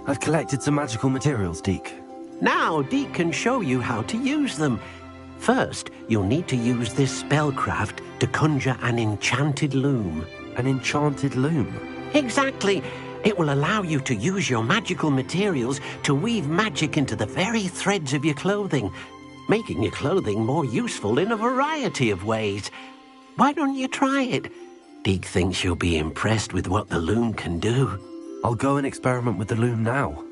Speaker 1: I've collected some magical materials, Deke.
Speaker 13: Now Deke can show you how to use them. First, you'll need to use this spellcraft to conjure an enchanted loom.
Speaker 1: An enchanted loom?
Speaker 13: Exactly. It will allow you to use your magical materials to weave magic into the very threads of your clothing, making your clothing more useful in a variety of ways. Why don't you try it? Deke thinks you'll be impressed with what the loom can do.
Speaker 1: I'll go and experiment with the loom now.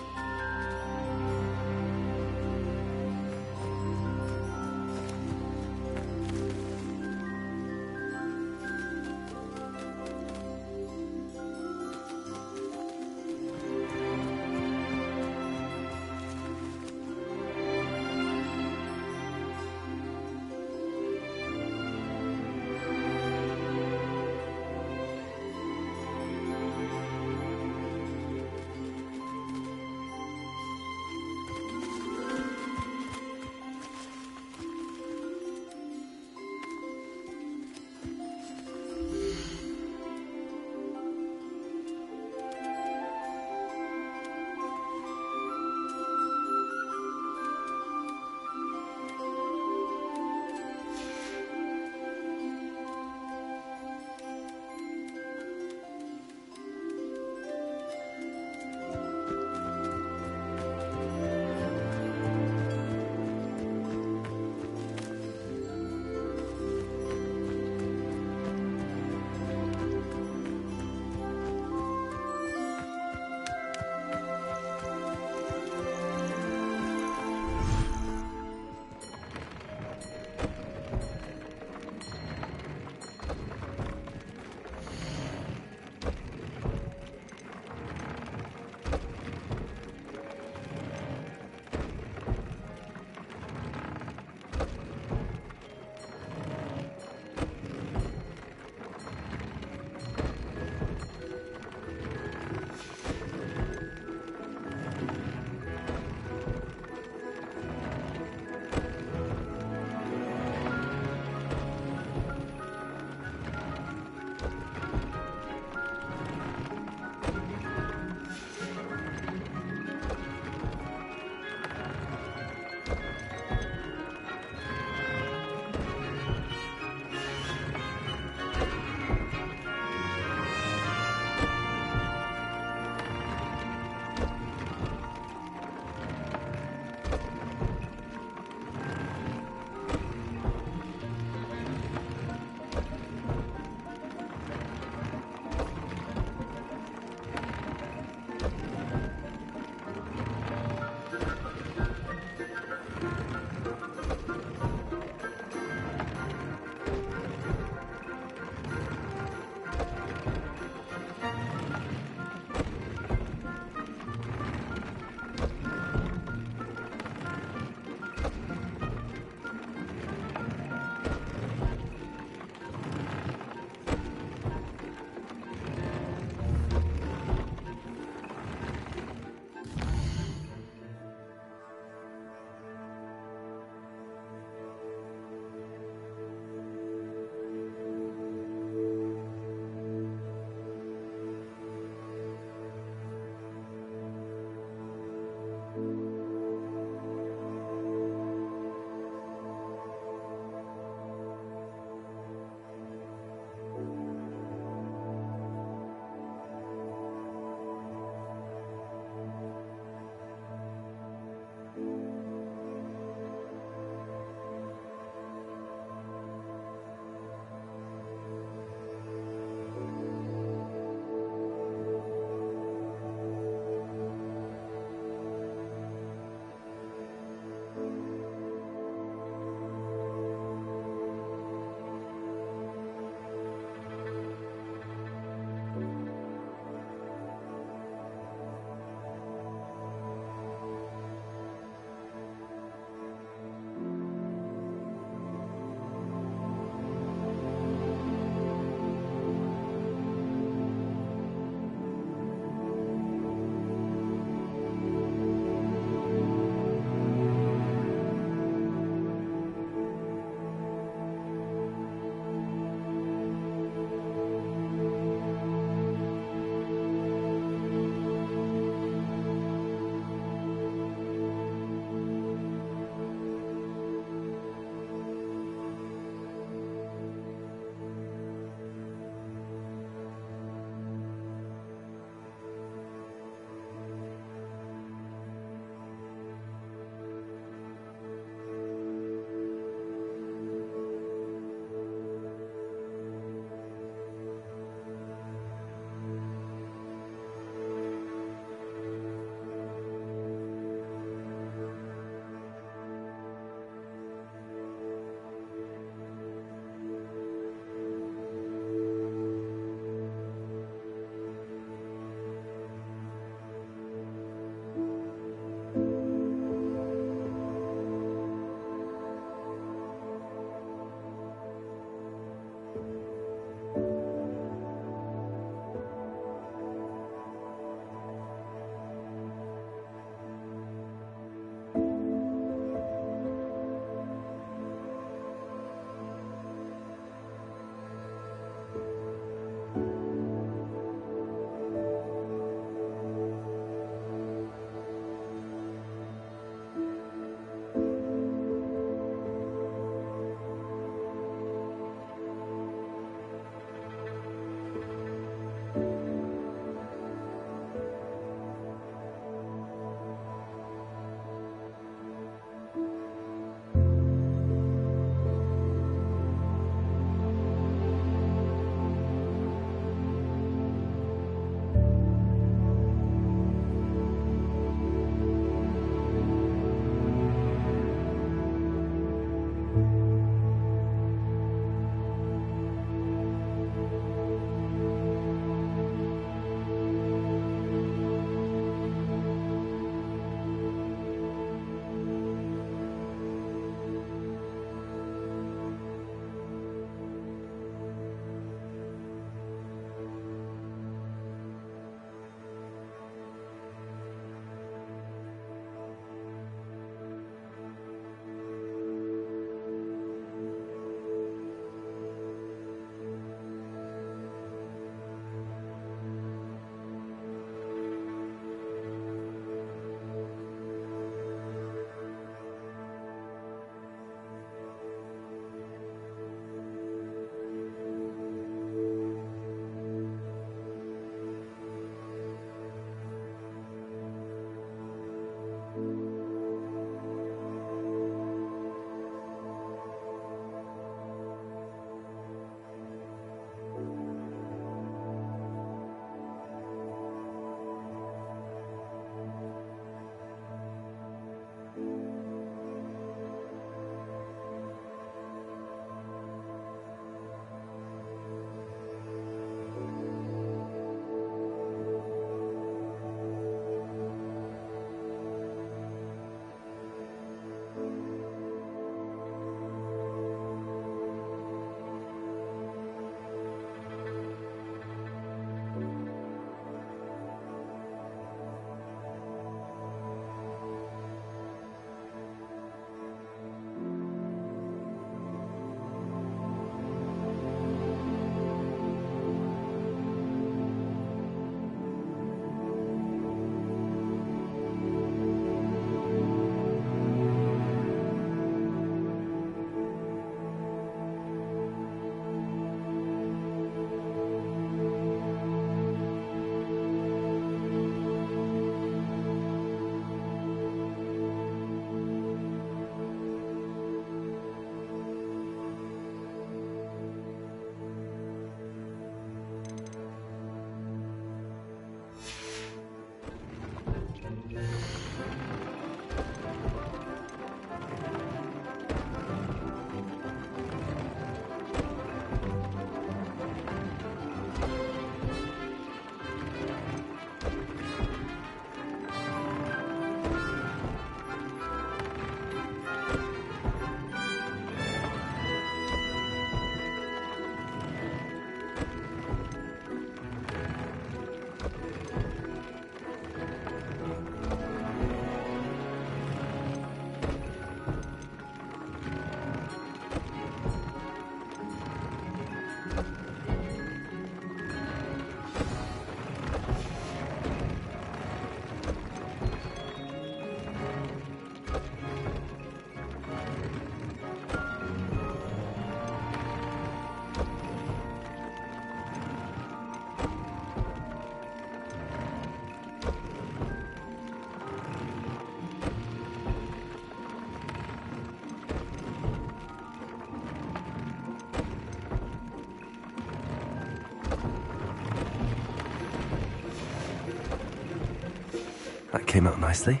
Speaker 1: That came out nicely.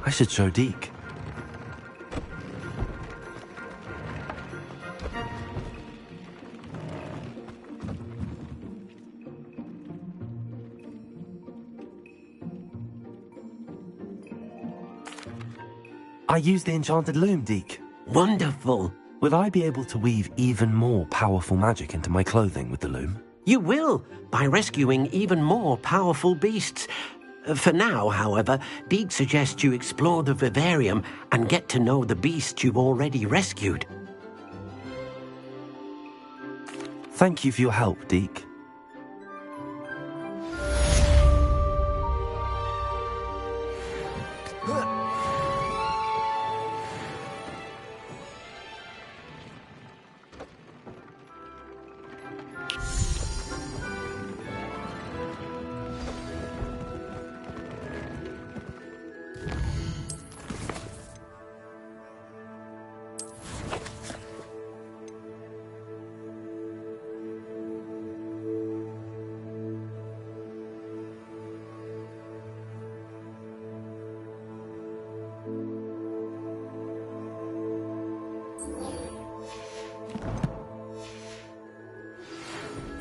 Speaker 1: I should show Deke. I used the enchanted loom, Deke.
Speaker 13: Wonderful.
Speaker 1: Will I be able to weave even more powerful magic into my clothing with the loom?
Speaker 13: You will, by rescuing even more powerful beasts. For now, however, Deke suggests you explore the vivarium and get to know the beasts you've already rescued.
Speaker 1: Thank you for your help, Deke.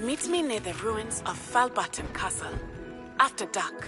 Speaker 16: Meet me near the ruins of Falbaton Castle. After dark.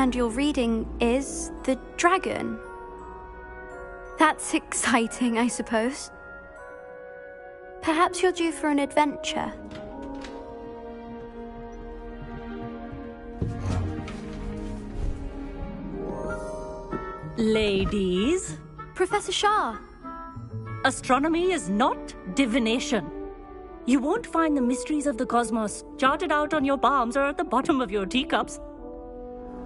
Speaker 17: And your reading is the dragon. That's exciting, I suppose. Perhaps you're due for an adventure.
Speaker 18: Ladies.
Speaker 17: Professor Shah.
Speaker 18: Astronomy is not divination. You won't find the mysteries of the cosmos charted out on your palms or at the bottom of your teacups.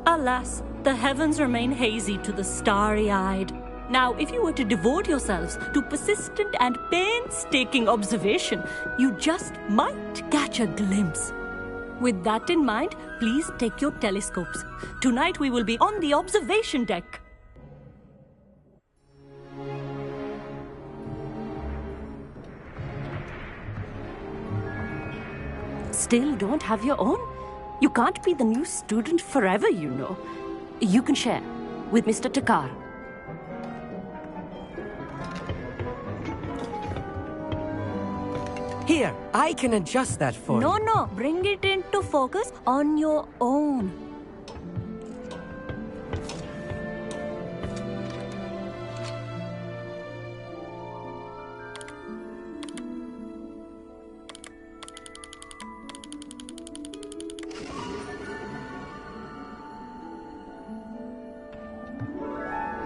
Speaker 18: Alas, the heavens remain hazy to the starry-eyed. Now, if you were to devote yourselves to persistent and painstaking observation, you just might catch a glimpse. With that in mind, please take your telescopes. Tonight we will be on the observation deck. Still don't have your own? You can't be the new student forever, you know. You can share with Mr. Takar.
Speaker 10: Here, I can adjust that for you.
Speaker 18: No, bring it into focus on your own.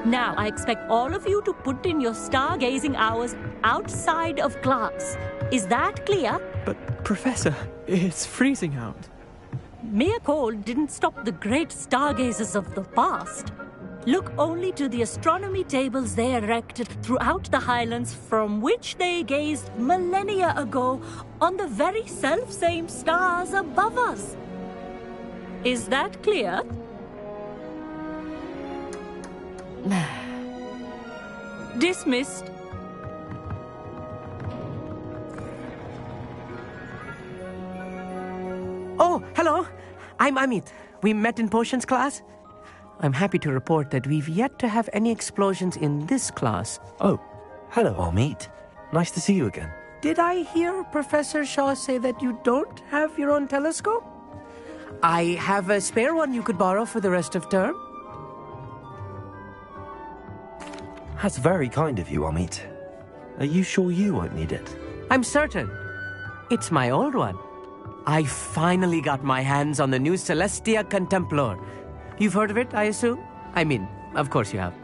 Speaker 18: Now, I expect all of you to put in your stargazing hours outside of class. Is that clear?
Speaker 19: But, Professor, it's freezing out.
Speaker 18: Mere cold didn't stop the great stargazers of the past. Look only to the astronomy tables they erected throughout the highlands from which they gazed millennia ago on the very self-same stars above us. Is that clear? Dismissed.
Speaker 10: Oh, hello. I'm Amit. We met in potions class. I'm happy to report that we've yet to have any explosions in this class.
Speaker 1: Oh, hello, Amit. Nice to see you again.
Speaker 10: Did I hear Professor Shaw say that you don't have your own telescope? I have a spare one you could borrow for the rest of term.
Speaker 1: That's very kind of you, Amit. Are you sure you won't need it?
Speaker 10: I'm certain. It's my old one. I finally got my hands on the new Celestia Contemplar. You've heard of it, I assume? I mean, of course you have.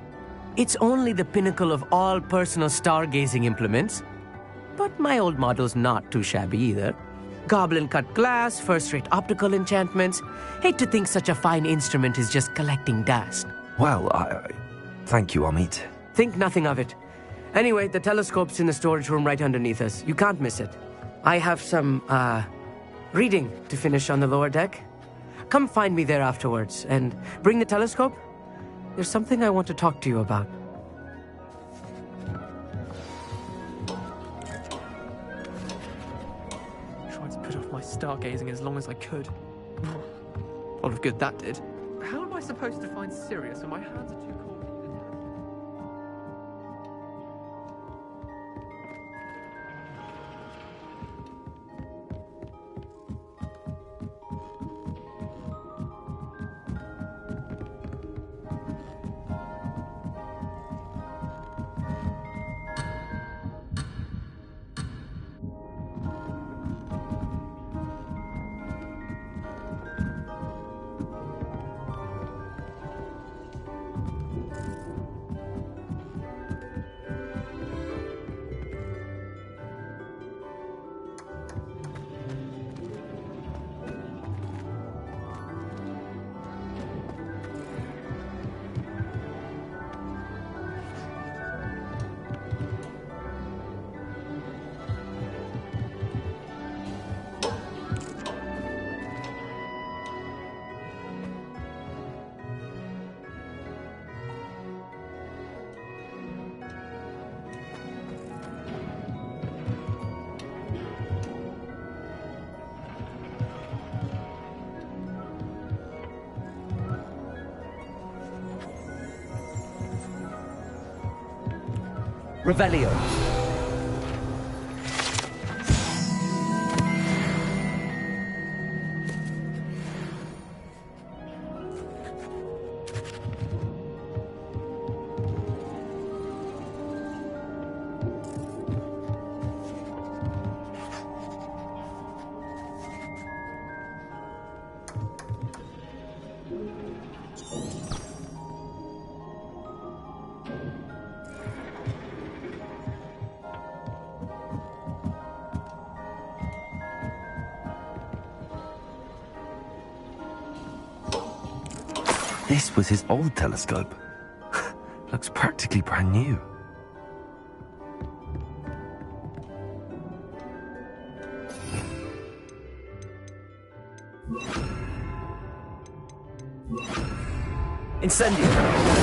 Speaker 10: It's only the pinnacle of all personal stargazing implements. But my old model's not too shabby either. Goblin-cut glass, first-rate optical enchantments. Hate to think such a fine instrument is just collecting dust.
Speaker 1: Well, thank you, Amit.
Speaker 10: Think nothing of it. Anyway, the telescope's in the storage room right underneath us. You can't miss it. I have some, reading to finish on the lower deck. Come find me there afterwards, and bring the telescope. There's something I want to talk to you about.
Speaker 19: Tried to put off my stargazing as long as I could. A lot of good that did. How am I supposed to find Sirius when my hands are too cold?
Speaker 10: Revelio.
Speaker 1: This was his old telescope. Looks practically brand new. Incendio!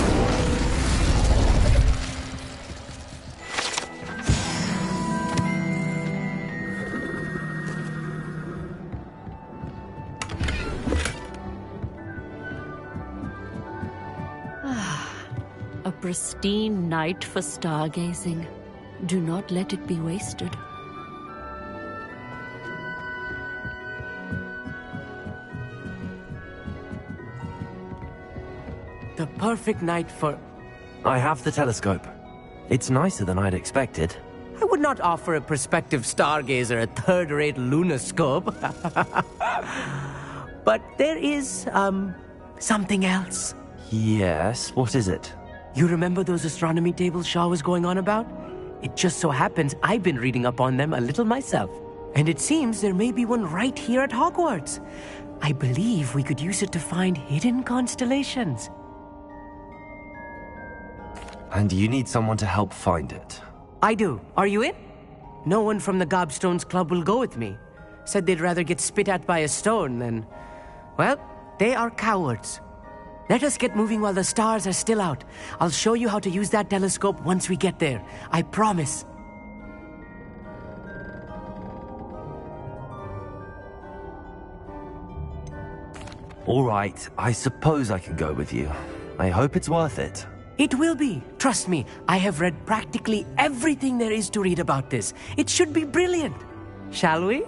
Speaker 18: A pristine night for stargazing. Do not let it be wasted.
Speaker 10: The perfect night for...
Speaker 1: I have the telescope. It's nicer than I'd expected.
Speaker 10: I would not offer a prospective stargazer a third-rate lunoscope. But there is, something else.
Speaker 1: Yes, what is it?
Speaker 10: You remember those astronomy tables Shaw was going on about? It just so happens I've been reading up on them a little myself. And it seems there may be one right here at Hogwarts. I believe we could use it to find hidden constellations.
Speaker 1: And you need someone to help find it.
Speaker 10: I do. Are you in? No one from the Gobstones Club will go with me. Said they'd rather get spit at by a stone than... Well, they are cowards. Let us get moving while the stars are still out. I'll show you how to use that telescope once we get there. I promise.
Speaker 1: All right, I suppose I can go with you. I hope it's worth it.
Speaker 10: It will be. Trust me, I have read practically everything there is to read about this. It should be brilliant. Shall we?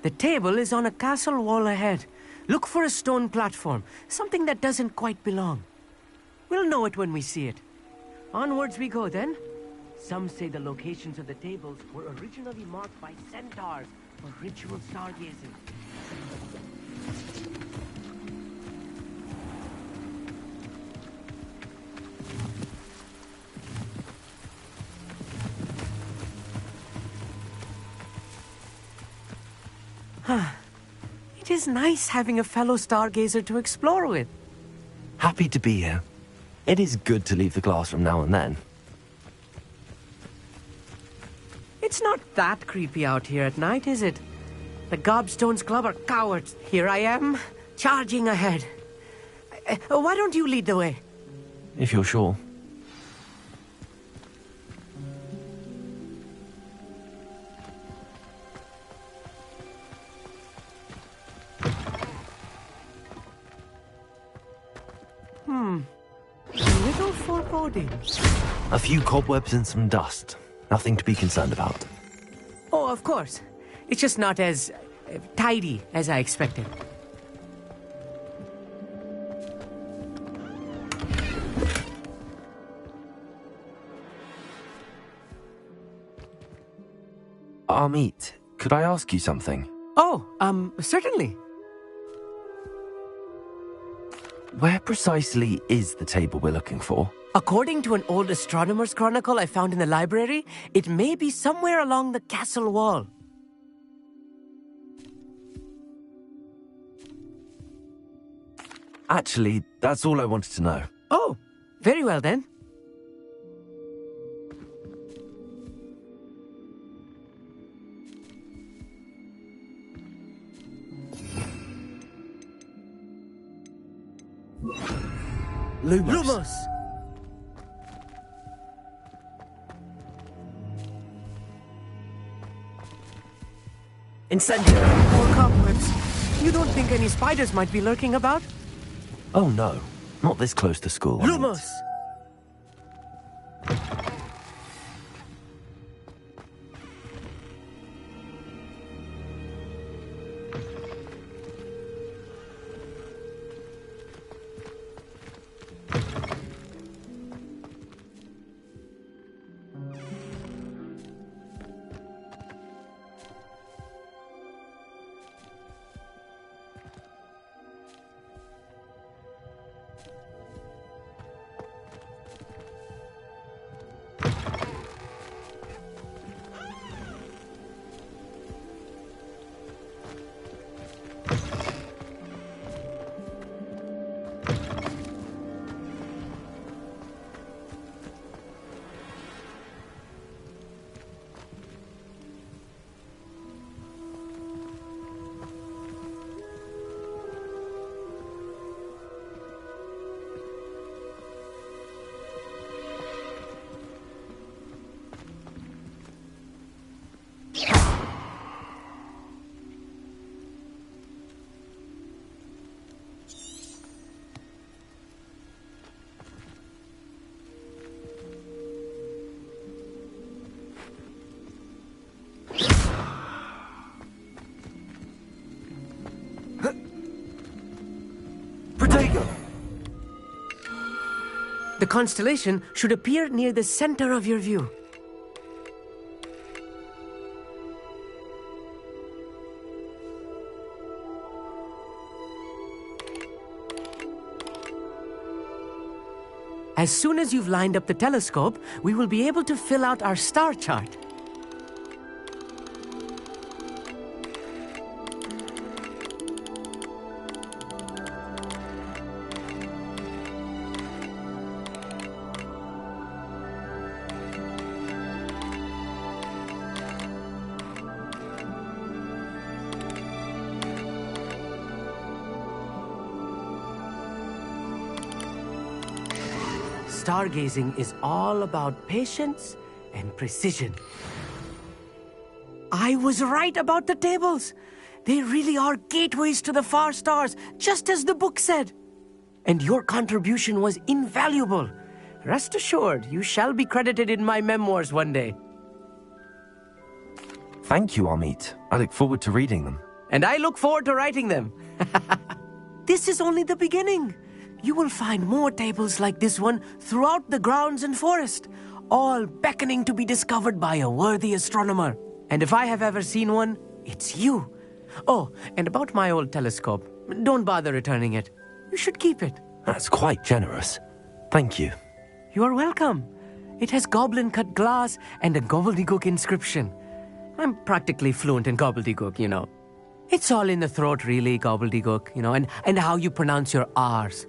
Speaker 10: The table is on a castle wall ahead. Look for a stone platform, something that doesn't quite belong. We'll know it when we see it. Onwards we go then. Some say the locations of the tables were originally marked by centaurs for ritual stargazing. It is nice having a fellow stargazer to explore with.
Speaker 1: Happy to be here. It is good to leave the classroom now and then.
Speaker 10: It's not that creepy out here at night, is it? The Gobstones Club are cowards. Here I am, charging ahead. Why don't you lead the way?
Speaker 1: If you're sure.
Speaker 10: A little foreboding.
Speaker 1: A few cobwebs and some dust. Nothing to be concerned about.
Speaker 10: Oh, of course. It's just not as tidy as I expected.
Speaker 1: Amit, could I ask you something?
Speaker 10: Oh, certainly.
Speaker 1: Where precisely is the table we're looking for?
Speaker 10: According to an old astronomer's chronicle I found in the library, it may be somewhere along the castle wall.
Speaker 1: Actually, that's all I wanted to know.
Speaker 10: Oh, very well then.
Speaker 1: Lumos.
Speaker 10: Incendio. More cobwebs. You don't think any spiders might be lurking about?
Speaker 1: Oh no, not this close to school.
Speaker 10: Lumos! The constellation should appear near the center of your view. As soon as you've lined up the telescope, we will be able to fill out our star chart. Stargazing is all about patience and precision. I was right about the tables. They really are gateways to the far stars, just as the book said. And your contribution was invaluable. Rest assured, you shall be credited in my memoirs one day.
Speaker 1: Thank you, Amit. I look forward to reading them.
Speaker 10: And I look forward to writing them. This is only the beginning. You will find more tables like this one throughout the grounds and forest, all beckoning to be discovered by a worthy astronomer. And if I have ever seen one, it's you. Oh, and about my old telescope, don't bother returning it. You should keep it.
Speaker 1: That's quite generous. Thank you.
Speaker 10: You are welcome. It has goblin-cut glass and a gobbledygook inscription. I'm practically fluent in gobbledygook, you know. It's all in the throat, really, gobbledygook, you know, and how you pronounce your R's.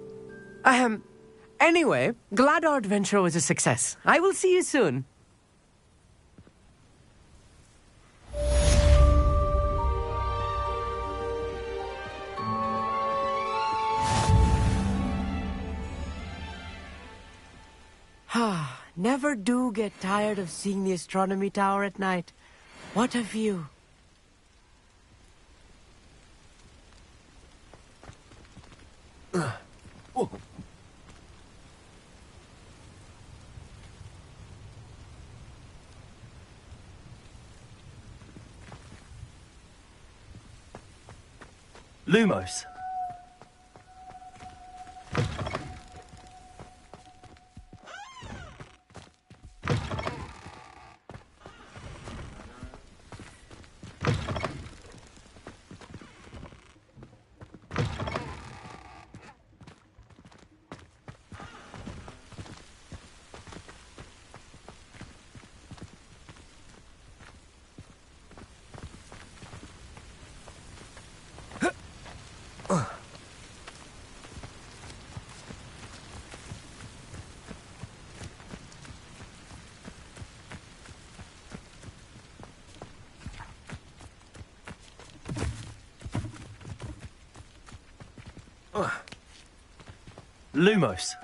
Speaker 10: Anyway, glad our adventure was a success. I will see you soon. Never do get tired of seeing the astronomy tower at night. What a view.
Speaker 1: Lumos. Lumos.